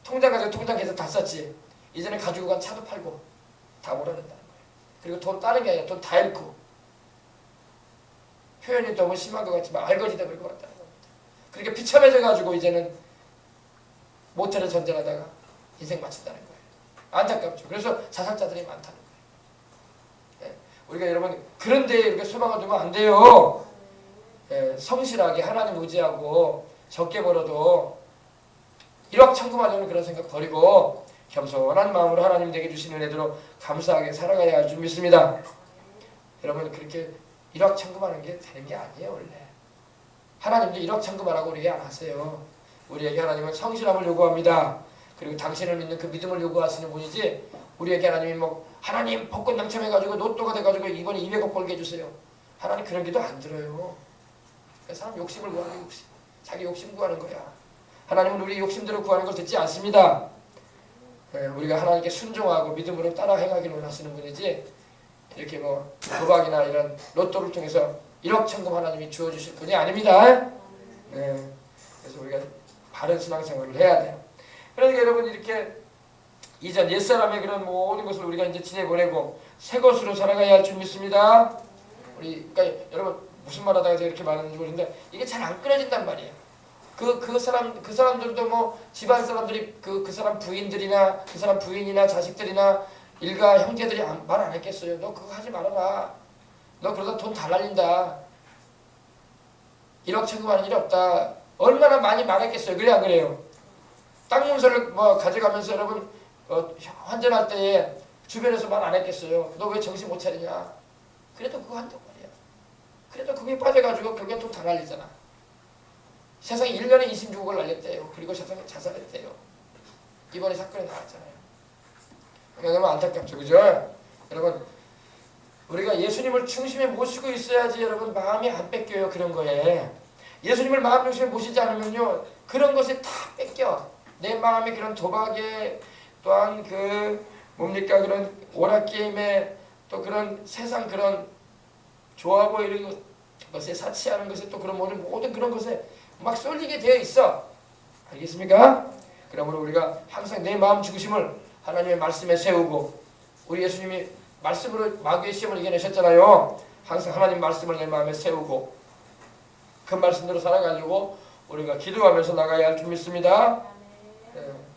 통장 가지고 통장 계속 다 썼지. 이제는 가지고 간 차도 팔고 다 몰아낸다는 거예요. 그리고 돈 따는 게 아니라 돈 다 잃고. 표현이 너무 심한 것 같지만 알거지다 그럴 것 같다는 겁니다. 그러니까 비참해져가지고 이제는 모텔을 전전하다가 인생 마친다는 거예요. 안타깝죠. 그래서 자살자들이 많다는 거예요. 네. 우리가 여러분 그런데 이렇게 소망을 두면 안 돼요. 네. 성실하게 하나님 의지하고 적게 벌어도 일확천금하려는 그런 생각 버리고 겸손한 마음으로 하나님 내게 주신 은혜대로 감사하게 살아가야 할 줄 믿습니다. 여러분 그렇게 일확천금하는 게 되는 게 아니에요. 원래 하나님도 일확천금하라고 우리에게 안 하세요. 우리에게 하나님은 성실함을 요구합니다. 그리고 당신을 믿는 그 믿음을 요구하시는 분이지 우리에게 하나님이 하나님 복권 당첨해가지고 로또가 돼가지고 이번에 200억 벌게 해주세요. 하나님 그런 기도 안 들어요. 사람 욕심을 구하는 욕심. 자기 욕심 구하는 거야. 하나님은 우리 욕심대로 구하는 걸 듣지 않습니다. 우리가 하나님께 순종하고 믿음으로 따라 행하기를 원하시는 분이지 이렇게 도박이나 이런 로또를 통해서 1억 천금 하나님이 주어주실 분이 아닙니다. 그래서 우리가 바른 신앙생활을 해야 돼요. 그러니까 여러분 이렇게 이전 옛사람의 그런 모든 것을 우리가 이제 지내보내고 새 것으로 살아가야 할 줄 믿습니다. 그러니까 여러분 무슨 말 하다가 제가 이렇게 말하는지 모르는데 이게 잘 안 끊어진단 말이에요. 그 사람들도 집안 사람들이 그 사람 부인들이나 그 사람 부인이나 자식들이나 일가 형제들이 말 안 했겠어요. 너 그거 하지 말아라. 너 그러다 돈 다 날린다. 1억 천금하는 일 없다. 얼마나 많이 말했겠어요. 그래 안 그래요? 땅 문서를 가져가면서 여러분 환전할 때에 주변에서 말 안 했겠어요. 너 왜 정신 못 차리냐. 그래도 그거 한단 말이야. 그래도 그게 빠져가지고 결국엔 돈 다 날리잖아. 세상에 1년에 26억을 날렸대요. 그리고 세상에 자살했대요. 이번에 사건이 나왔잖아요. 그러니까 너무 안타깝죠. 그죠? 여러분 우리가 예수님을 중심에 모시고 있어야지 여러분 마음이 안 뺏겨요. 그런 거에. 예수님을 마음 중심에 모시지 않으면요. 그런 것이 다 뺏겨. 내 마음이 그런 도박에 또한 그런 오락게임에 또 그런 세상 그런 좋아 보이는 것에 사치하는 것에 또 그런 모든 그런 것에 막 쏠리게 되어 있어. 알겠습니까? 그러므로 우리가 항상 내 마음 중심을 하나님의 말씀에 세우고 우리 예수님이 말씀으로 마귀의 시험을 이겨내셨잖아요. 항상 하나님 말씀을 내 마음에 세우고 그 말씀대로 살아가려고 우리가 기도하면서 나가야 할 줄 믿습니다.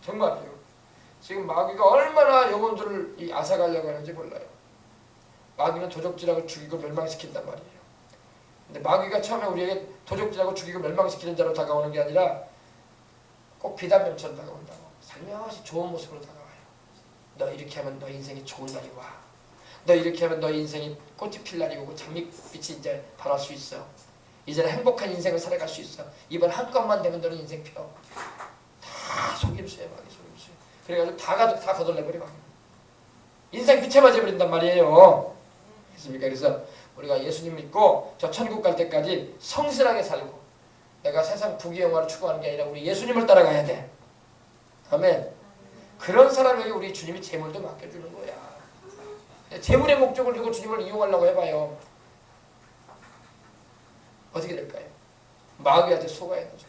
정말요. 지금 마귀가 얼마나 영혼들을 앗아가려고 하는지 몰라요. 마귀는 도적질하고 죽이고 멸망시킨단 말이에요. 근데 마귀가 처음에 우리에게 도적질하고 죽이고 멸망시키는 자로 다가오는 게 아니라 꼭 비단뱀처럼 다가온다고. 살며시 좋은 모습으로 다가와요. 너 이렇게 하면 너 인생이 좋은 날이 와. 너 이렇게 하면 너 인생이 꽃이 필 날이 오고 장밋빛이 이제 발할 수 있어. 이제는 행복한 인생을 살아갈 수 있어. 이번 한 건만 되면 너는 인생 펴. 다 속임수예요. 마귀 속임수. 그래가지고 다 거덜내버려 마귀. 인생 빛에 맞아버린단 말이에요. 그렇습니까? 그래서 우리가 예수님 믿고 저 천국 갈 때까지 성실하게 살고 내가 세상 부귀영화를 추구하는 게 아니라 우리 예수님을 따라가야 돼. 아멘. 그런 사람에게 우리 주님이 재물도 맡겨주는 거야. 재물의 목적을 두고 주님을 이용하려고 해봐요. 어떻게 될까요? 마귀한테 속아야 되죠.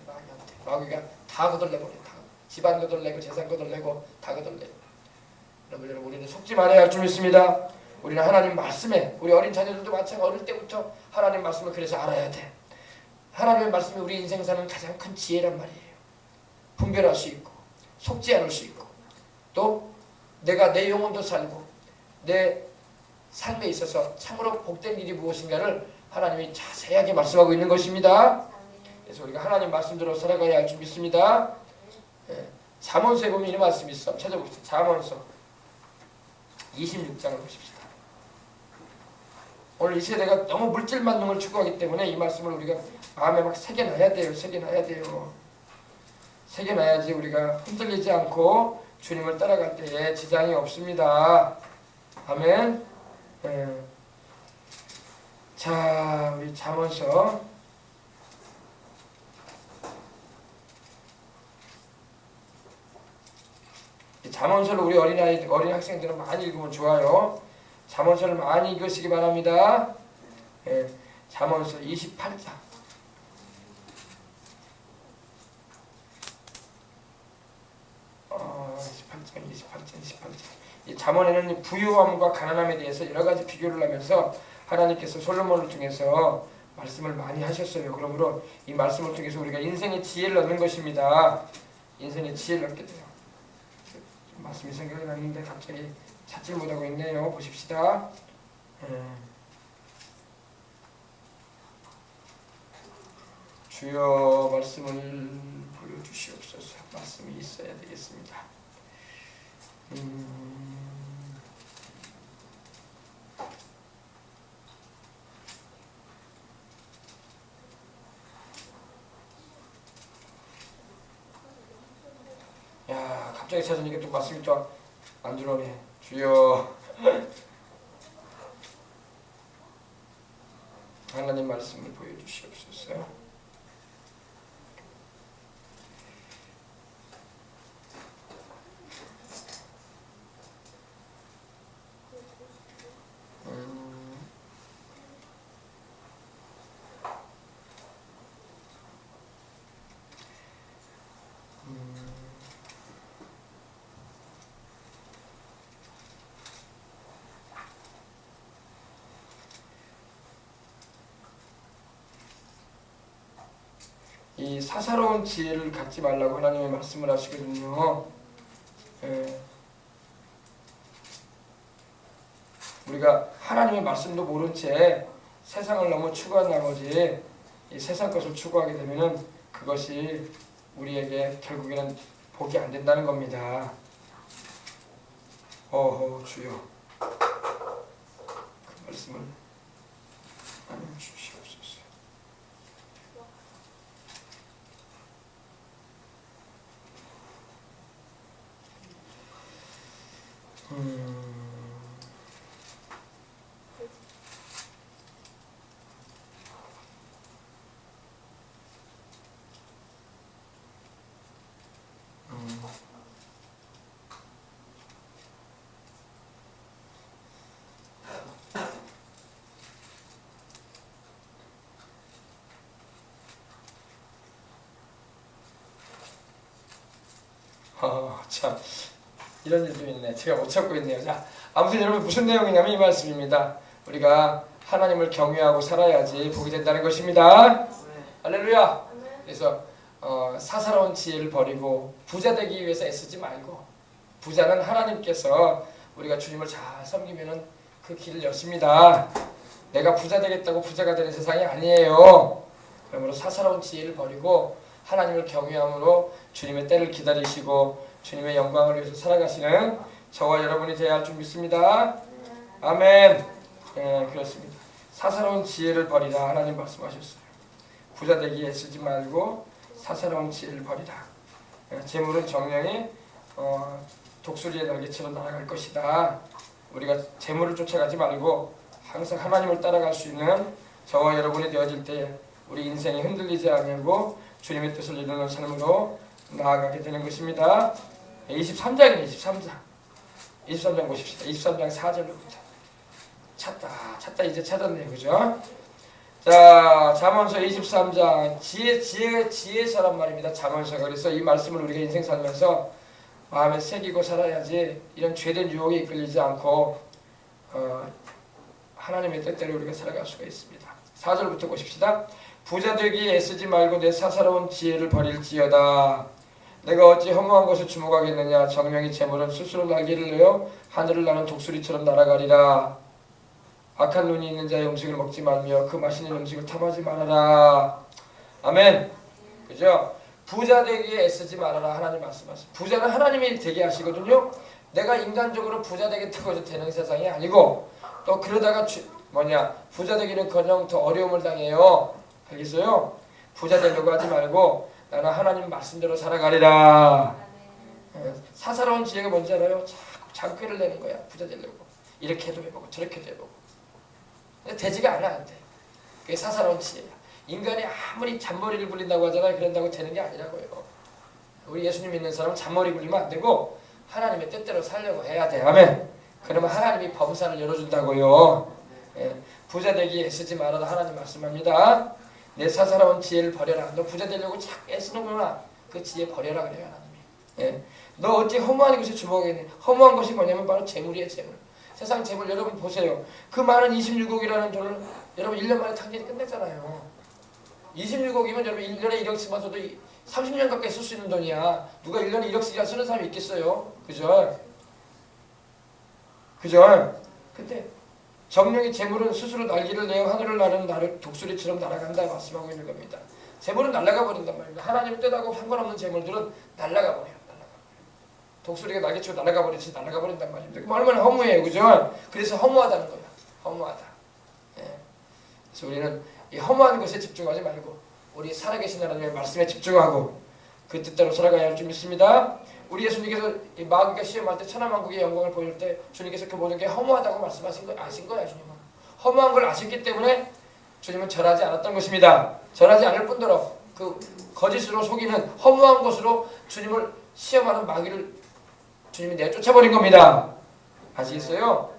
마귀가 다 거덜내버려. 다. 집안 거덜내고 재산 거덜내고 다 거덜내고. 여러분 우리는 속지 말아야 할 줄 믿습니다. 우리는 하나님 말씀에 우리 어린 자녀들도 마찬가지 어릴 때부터 하나님 말씀을 그래서 알아야 돼. 하나님의 말씀이 우리 인생 사는 가장 큰 지혜란 말이에요. 분별할 수 있고 속지 않을 수 있고 또 내가 내 영혼도 살고 내 삶에 있어서 참으로 복된 일이 무엇인가를 하나님이 자세하게 말씀하고 있는 것입니다. 그래서 우리가 하나님 말씀대로 살아가야 할 줄 믿습니다. 잠언서에 보면 이런 말씀이 있어. 찾아봅시다. 잠언서 26장을 보십시다. 오늘 이 세대가 너무 물질만능을 추구하기 때문에 이 말씀을 우리가 마음에 막 새겨놔야 돼요. 새겨놔야 돼요. 새겨놔야지 우리가 흔들리지 않고 주님을 따라갈 때에 지장이 없습니다. 아멘. 자, 우리 잠언서 잠언서를 우리 어린 학생들은 많이 읽으면 좋아요. 잠언서를 많이 읽으시기 바랍니다. 잠언서 28장. 이 잠언에는 부유함과 가난함에 대해서 여러 가지 비교를 하면서 하나님께서 솔로몬을 통해서 말씀을 많이 하셨어요. 그러므로 이 말씀을 통해서 우리가 인생의 지혜를 얻는 것입니다. 인생의 지혜를 얻게 돼요. 말씀이 생각이 났는데 갑자기 찾지 못하고 있네요. 보십시다. 주여 말씀을 보여주시옵소서. 말씀이 있어야 되겠습니다. 야, 갑자기 찾으니까 또 말씀이 또 안 들어오네. 주여 하나님 말씀을 보여주시옵소서. 이 사사로운 지혜를 갖지 말라고 하나님의 말씀을 하시거든요. 우리가 하나님의 말씀도 모른 채 세상을 너무 추구한 나머지 이 세상 것을 추구하게 되면은 그것이 우리에게 결국에는 복이 안 된다는 겁니다. 주여 그 말씀을 하나님 주시옵소서. 참 이런 일도 있네. 제가 못 찾고 있네요. 자, 아무튼 여러분 무슨 내용이냐면 이 말씀입니다. 우리가 하나님을 경외하고 살아야지 복이 된다는 것입니다. 할렐루야. 그래서 사사로운 지혜를 버리고 부자 되기 위해서 애쓰지 말고, 부자는 하나님께서 우리가 주님을 잘 섬기면은 그 길을 여십니다. 내가 부자 되겠다고 부자가 되는 세상이 아니에요. 그러므로 사사로운 지혜를 버리고 하나님을 경외함으로 주님의 때를 기다리시고 주님의 영광을 위해서 살아가시는 저와 여러분이 되어야 할 줄 믿습니다. 아멘. 그렇습니다. 사사로운 지혜를 버리라 하나님 말씀하셨어요. 부자 되기에 쓰지 말고 사사로운 지혜를 버리라. 재물은 정령이 독수리의 날개처럼 날아갈 것이다. 우리가 재물을 쫓아가지 말고 항상 하나님을 따라갈 수 있는 저와 여러분이 되어질 때 우리 인생이 흔들리지 않고 주님의 뜻을 이루는 삶으로 나아가게 되는 것입니다. 23장이네. 23장 보십시다. 23장 4절로부터 찾다 이제 찾았네요. 그죠? 자, 잠언서 23장 지혜서란 말입니다. 잠언서가. 그래서 이 말씀을 우리가 인생 살면서 마음에 새기고 살아야지 이런 죄된 유혹에 이끌리지 않고 하나님의 뜻대로 우리가 살아갈 수가 있습니다. 4절부터 보십시다. 부자 되기에 애쓰지 말고 내 사사로운 지혜를 버릴지어다. 내가 어찌 허무한 것을 주목하겠느냐. 정령이 재물은 스스로 날개를 내어 하늘을 나는 독수리처럼 날아가리라. 악한 눈이 있는 자의 음식을 먹지 말며 그 맛있는 음식을 탐하지 말아라. 아멘. 그죠? 부자 되기에 애쓰지 말아라. 하나님 말씀하세요. 부자는 하나님이 되게 하시거든요. 내가 인간적으로 부자 되겠다고 해서 되는 세상이 아니고 또 그러다가 부자 되기는커녕 더 어려움을 당해요. 알겠어요? 부자 되려고 하지 말고 나는 하나님 말씀대로 살아가리라. 사사로운 지혜가 뭔지 알아요? 자꾸 장꾀를 내는 거야. 부자 되려고. 이렇게 해도 해보고 저렇게 해도 해보고. 근데 되지가 않아. 안 돼. 그게 사사로운 지혜야. 인간이 아무리 잔머리를 굴린다고 하잖아요. 그런다고 되는 게 아니라고요. 우리 예수님 믿는 사람은 잔머리 굴리면 안 되고 하나님의 뜻대로 살려고 해야 돼. 아멘. 그러면 하나님이 범사를 열어준다고요. 부자 되기에 애쓰지 말아라. 하나님 말씀합니다. 내 사사로운 지혜를 버려라. 너 부자 되려고 자꾸 애쓰는구나. 그 지혜 버려라 그래요. 하나님이. 너 어찌 허무한 것에 주목하겠니? 허무한 것이 뭐냐면 바로 재물이에요. 재물. 세상 재물 여러분 보세요. 그 많은 26억이라는 돈을 여러분 1년 만에 탕진이 끝냈잖아요. 26억이면 여러분 1년에 1억 쓰면서도 30년 가까이 쓸 수 있는 돈이야. 누가 1년에 1억씩이나 쓰는 사람이 있겠어요? 그죠? 근데 정령이 재물은 스스로 날개를 내어 하늘을 나는 독수리처럼 날아간다 말씀하고 있는 겁니다. 재물은 날아가 버린단 말입니다. 하나님의 뜻하고 상관없는 재물들은 날아가 버려요. 독수리가 날개치고 날아가 버리지 날아가 버린단 말입니다. 얼마나 허무해요. 그죠? 그래서 허무하다는 거야. 허무하다. 그래서 우리는 이 허무한 것에 집중하지 말고 우리 살아계신 하나님의 말씀에 집중하고 그 뜻대로 살아가야 할 줄 믿습니다. 우리 예수님께서 이 마귀가 시험할 때 천하만국의 영광을 보일 때 주님께서 그 모든 게 허무하다고 말씀하신 거 아신 거야. 주님은 허무한 걸 아셨기 때문에 주님은 절하지 않았던 것입니다. 절하지 않을 뿐더러 그 거짓으로 속이는 허무한 것으로 주님을 시험하는 마귀를 주님이 내쫓아버린 겁니다. 아시겠어요?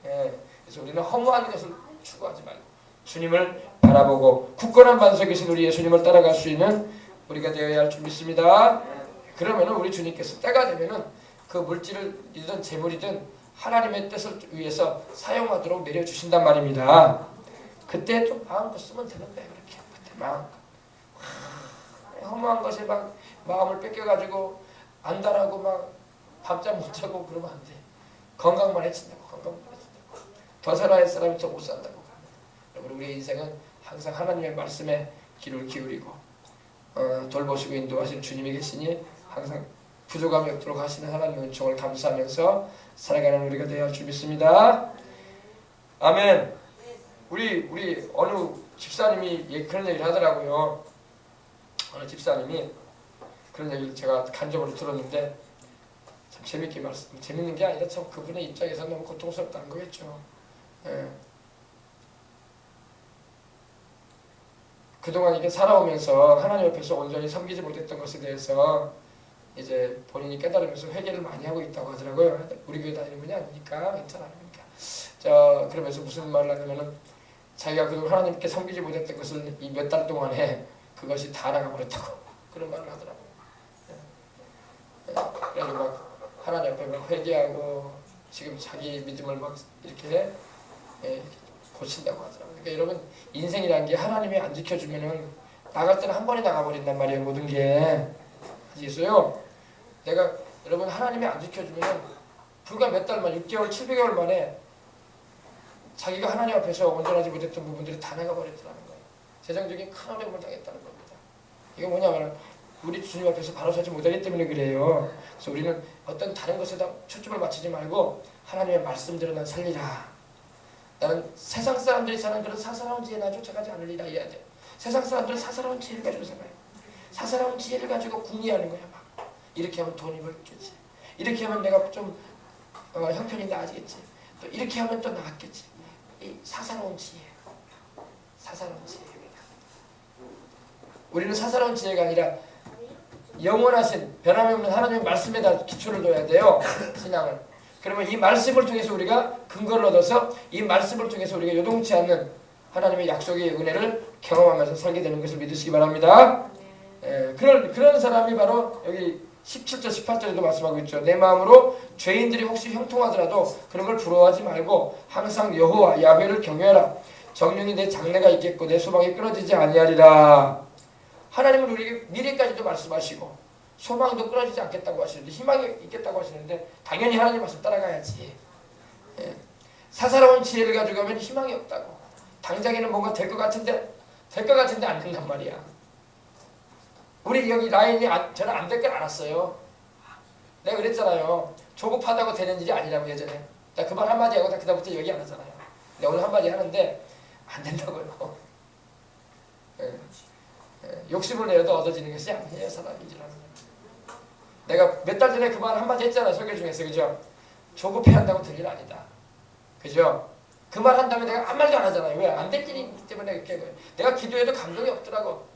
그래서 우리는 허무한 것을 추구하지 말고 주님을 바라보고 굳건한 반석이신 우리 예수님을 따라갈 수 있는 우리가 되어야 할 줄 믿습니다. 그러면은 우리 주님께서 때가 되면은 그 물질이든 재물이든 하나님의 뜻을 위해서 사용하도록 내려주신단 말입니다. 그때 좀 마음껏 쓰면 되는데 그렇게 그때 마음껏 허무한 것에 막 마음을 뺏겨가지고 안달하고 막 밤잠 못 자고 그러면 안 돼. 건강만 해친다고. 더 살아야 할 사람이 더 못 산다고. 여러분 우리 인생은 항상 하나님의 말씀에 귀를 기울이고 돌보시고 인도하시는 주님이 계시니 항상 부족함이 없도록 하시는 하나님의 은총을 감사하면서 살아가는 우리가 되어야 할 줄 믿습니다. 아멘. 우리 어느 집사님이 그런 얘기를 하더라고요. 어느 집사님이 그런 얘기를 제가 간접으로 들었는데 참 재밌는 게 아니라 참 그분의 입장에서 너무 고통스럽다는 거겠죠. 그동안 이게 살아오면서 하나님 앞에서 온전히 섬기지 못했던 것에 대해서 이제 본인이 깨달으면서 회개를 많이 하고 있다고 하더라고요. 우리 교회 다니는 분이 아니니까 괜찮아요. 그러니까 그러면서 무슨 말을 하냐면은 자기가 그동안 하나님께 섬기지 못했던 것을 이 몇 달 동안에 그것이 다 나가버렸다고 그런 말을 하더라고요. 그래서 막 하나님 앞에 막 회개하고 지금 자기 믿음을 막 이렇게 고친다고 하더라고요. 그러니까 여러분 인생이라는 게 하나님이 안 지켜주면은 나갈 때는 한 번에 나가버린단 말이에요. 모든 게. 아시겠어요? 여러분 하나님이 안 지켜주면은 불과 몇 달 만 6개월 7개월 만에 자기가 하나님 앞에서 온전하지 못했던 부분들이 다 나가버렸다는 거예요. 재정적인 큰 어려움을 당했다는 겁니다. 이게 뭐냐면 우리 주님 앞에서 바로 서지 못하기 때문에 그래요. 그래서 우리는 어떤 다른 것에다 초점을 맞추지 말고 하나님의 말씀대로 난 살리라. 나는 세상 사람들이 사는 그런 사사로운 지혜 나 쫓아가지 않으리라 해야 돼. 세상 사람들은 사사로운 지혜를 가지고 살아요. 사사로운 지혜를 가지고 궁리하는 거야. 막 이렇게 하면 돈이 벌겠지. 이렇게 하면 내가 좀 형편이 나아지겠지. 또 이렇게 하면 또 나았겠지. 이 사사로운 지혜. 사사로운 지혜입니다. 우리는 사사로운 지혜가 아니라 영원하신 변함이 없는 하나님의 말씀에다 기초를 둬야 돼요. 신앙을. 그러면 이 말씀을 통해서 우리가 근거를 얻어서 이 말씀을 통해서 우리가 요동치 않는 하나님의 약속의 은혜를 경험하면서 살게 되는 것을 믿으시기 바랍니다. 그런 사람이 바로 여기 17절 18절에도 말씀하고 있죠. 내 마음으로 죄인들이 혹시 형통하더라도 그런 걸 부러워하지 말고 항상 여호와 야훼를 경외하라. 정령이 내 장래가 있겠고 내 소망이 끊어지지 아니하리라. 하나님은 우리에게 미래까지도 말씀하시고 소망도 끊어지지 않겠다고 하시는데 희망이 있겠다고 하시는데 당연히 하나님 말씀 따라가야지. 사사로운 지혜를 가지고 가면 희망이 없다고. 당장에는 뭔가 될 것 같은데 안 된단 말이야. 우리 여기 라인이 저는 안 될 걸 알았어요. 내가 그랬잖아요. 조급하다고 되는 일이 아니라고 예전에. 나 그 말 한마디 하고 그다음부터 얘기 안 하잖아요. 내가 오늘 한마디 하는데 안 된다고요. 욕심을 내어도 얻어지는 것이 아니에요. 사람이지라는. 내가 몇 달 전에 그 말 한마디 했잖아요. 설교 중에서. 그죠? 조급해 한다고 될 일 아니다. 그죠? 그 말 한다면 내가 아무 말도 안 하잖아요. 왜? 안 될 일이기 때문에 그렇게 거예요. 내가 기도해도 감동이 없더라고.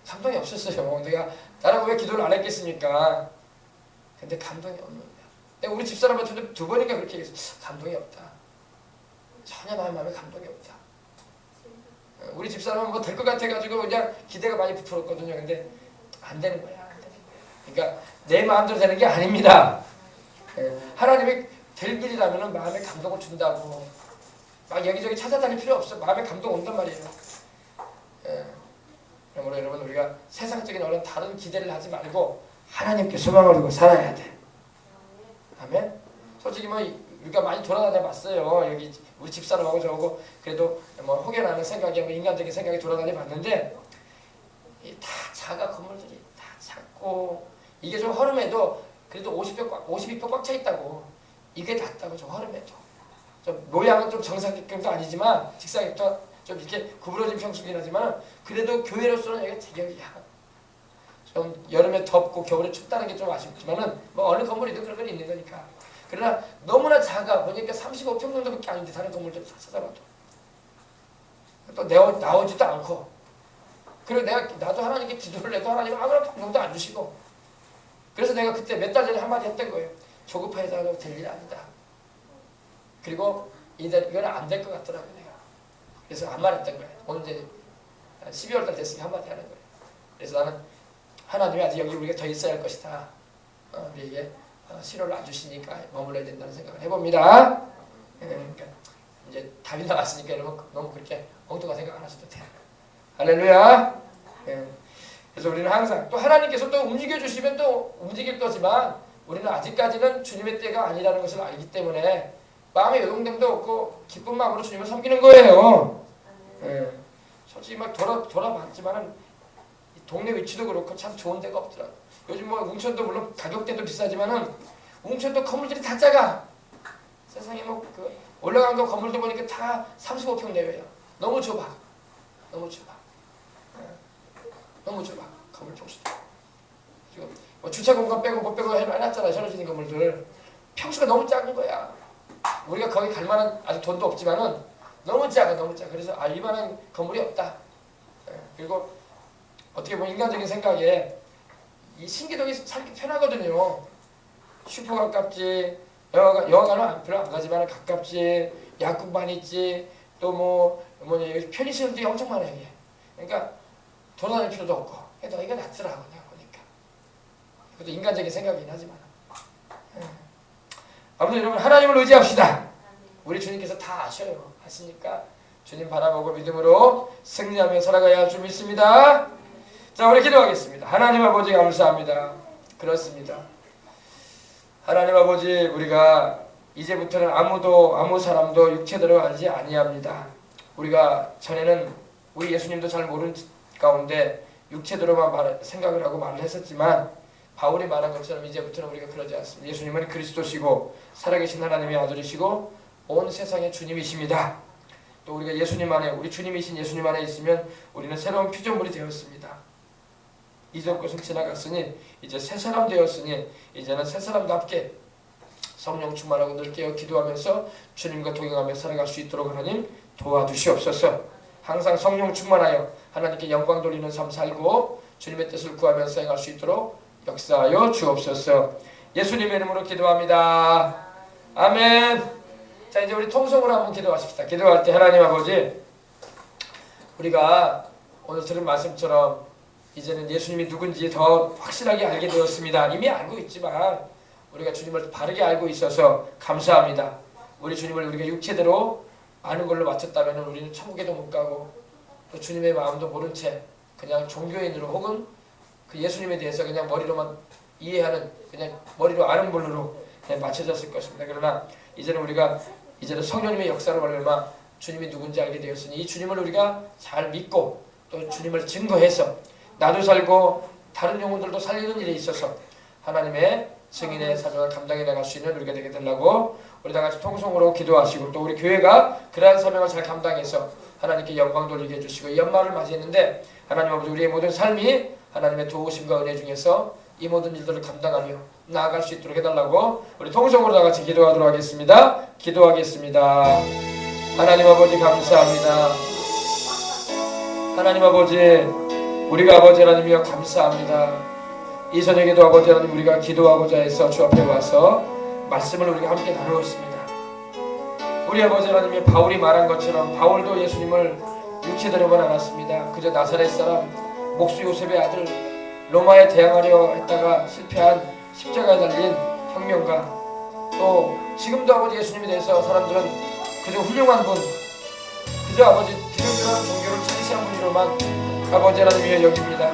감동이 없었어요. 내가 나라고 왜 기도를 안 했겠습니까? 근데 감동이 없는 거야. 내가 우리 집사람한테도 2번인가 그렇게 얘기했어. 감동이 없다. 전혀 나의 마음에 감동이 없다. 우리 집사람은 뭐 될 것 같아가지고 그냥 기대가 많이 부풀었거든요. 근데 안 되는 거야. 안 되는 거야. 그러니까 내 마음대로 되는 게 아닙니다. 하나님이 될 일이라면 마음에 감동을 준다고. 막 여기저기 찾아다닐 필요 없어. 마음에 감동 온단 말이에요. 그러므로 여러분 우리가 세상적인 어떤 다른 기대를 하지 말고 하나님께 소망을 두고 살아야 돼. 아멘. 솔직히 뭐 우리가 많이 돌아다녀 봤어요. 여기 우리 집사람하고 저하고 그래도 뭐 혹여나는 생각이 뭐 인간적인 생각이 돌아다녀 봤는데 다 작아 건물들이 다 작고 이게 좀 허름해도 그래도 52평 꽉 차 있다고. 이게 낫다고 좀 허름해도. 좀 모양은 좀 정상적도 아니지만 직사각도 좀 이렇게 구부러진 평수긴 하지만 그래도 교회로서는 여기가 제격이야. 좀 여름에 덥고 겨울에 춥다는 게 좀 아쉽지만은 뭐 어느 건물이든 그런 건 있는 거니까. 그러나 너무나 작아. 보니까 35평 정도밖에 아닌데 다른 건물들 다 찾아봐도 또 나오지도 않고. 그리고 나도 하나님께 기도를 해도 하나님은 아무런 방법도 안 주시고. 그래서 내가 그때 몇 달 전에 한마디 했던 거예요. 조급해서 될 일 아니다. 그리고 이건 안 될 것 같더라고요. 내가. 그래서 안 말했던 거예요. 오늘 이제 12월달 됐으니까 한마디 하는 거예요. 그래서 나는 하나님이 아직 여기 우리가 더 있어야 할 것이다. 우리에게 실효를 안 주시니까 머물러야 된다는 생각을 해봅니다. 그러니까 이제 답이 나왔으니까 여러분 너무 그렇게 엉뚱한 생각 안 하셔도 돼요. 할렐루야. 그래서 우리는 항상 또 하나님께서 또 움직여 주시면 또 움직일 거지만 우리는 아직까지는 주님의 때가 아니라는 것을 알기 때문에 마음에 요동됨도 없고 기쁜 마음으로 주님을 섬기는 거예요. 솔직히 막 돌아봤지만은 동네 위치도 그렇고 참 좋은 데가 없더라고. 요즘 뭐 웅천도 물론 가격대도 비싸지만은 웅천도 건물들이 다 작아. 세상에 뭐 그 올라간 거 건물도 보니까 다 35평 내외야. 너무 좁아. 너무 좁아. 너무 좁아. 건물 평수도. 지금 뭐 주차 공간 빼고 못 빼고 해놨잖아. 현어지는 건물들. 평수가 너무 작은 거야. 우리가 거기 갈 만한 아직 돈도 없지만은 너무 작아. 너무 작아. 그래서 이만한 건물이 없다. 그리고 어떻게 보면 인간적인 생각에 이 신기동이 살기 편하거든요. 슈퍼 가깝지, 영화관은 별로 안 가지만 가깝지, 약국 많이 있지, 또 뭐냐 편의시설들이 엄청 많아요. 이게. 그러니까 돌아다닐 필요도 없고, 그래도 이게 낫더라고 내가 보니까. 그것도 인간적인 생각이긴 하지만. 아무튼 여러분 하나님을 의지합시다. 우리 주님께서 다 아셔요. 아시니까 주님 바라보고 믿음으로 승리하며 살아가야 할 줄 믿습니다. 자, 우리 기도하겠습니다. 하나님 아버지 감사합니다. 그렇습니다. 하나님 아버지 우리가 이제부터는 아무 사람도 육체대로 알지 아니합니다. 우리가 전에는 우리 예수님도 잘 모르는 가운데 육체대로만 생각을 하고 말을 했었지만 바울이 말한 것처럼 이제부터는 우리가 그러지 않습니다. 예수님은 그리스도시고 살아계신 하나님의 아들이시고 온 세상의 주님이십니다. 또 우리가 예수님 안에, 우리 주님이신 예수님 안에 있으면 우리는 새로운 피조물이 되었습니다. 이전 것은 지나갔으니 이제 새 사람 되었으니 이제는 새 사람답게 성령 충만하고 늘 깨어 기도하면서 주님과 동행하며 살아갈 수 있도록 하나님 도와주시옵소서. 항상 성령 충만하여 하나님께 영광 돌리는 삶 살고 주님의 뜻을 구하면서 행할 수 있도록 역사하여 주옵소서. 예수님의 이름으로 기도합니다. 아멘. 자, 이제 우리 통성으로 한번 기도하십시다. 기도할 때 하나님 아버지, 우리가 오늘 들은 말씀처럼 이제는 예수님이 누군지 더 확실하게 알게 되었습니다. 이미 알고 있지만 우리가 주님을 바르게 알고 있어서 감사합니다. 우리 주님을 우리가 육체대로 아는 걸로 맞췄다면 우리는 천국에도 못 가고 또 주님의 마음도 모른 채 그냥 종교인으로 혹은 그 예수님에 대해서 그냥 머리로만 이해하는, 그냥 머리로 아는 걸로 그냥 맞춰졌을 것입니다. 그러나 이제는 우리가 성령님의 역사로 말미암아 주님이 누군지 알게 되었으니 이 주님을 우리가 잘 믿고 또 주님을 증거해서 나도 살고 다른 영혼들도 살리는 일에 있어서 하나님의 증인의 사명을 감당해 나갈 수 있는 우리가 되게 되려고 우리 다 같이 통성으로 기도하시고 또 우리 교회가 그러한 사명을 잘 감당해서 하나님께 영광 돌리게 해주시고 이 연말을 맞이했는데 하나님 아버지, 우리의 모든 삶이 하나님의 도우심과 은혜 중에서 이 모든 일들을 감당하며 나아갈 수 있도록 해달라고 우리 통성으로 다 같이 기도하도록 하겠습니다. 기도하겠습니다. 하나님 아버지 감사합니다. 하나님 아버지, 우리가 아버지 하나님이여 감사합니다. 이 저녁에도 아버지 하나님 우리가 기도하고자 해서 주 앞에 와서 말씀을 우리가 함께 나누었습니다. 우리 아버지 하나님이 바울이 말한 것처럼 바울도 예수님을 육체대로만 알았습니다. 그저 나사렛 사람 목수 요셉의 아들, 로마에 대항하려 했다가 실패한 십자가에 달린 혁명가, 또 지금도 아버지 예수님에 대해서 사람들은 그저 훌륭한 분, 그저 아버지 기독교라는 종교를 창시한 분으로만 아버지 하나님이 여깁니다.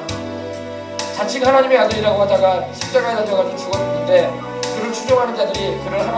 자칭 하나님의 아들이라고 하다가 십자가에 달려가지고 죽었는데 그를 추종하는 자들이 그를 하나님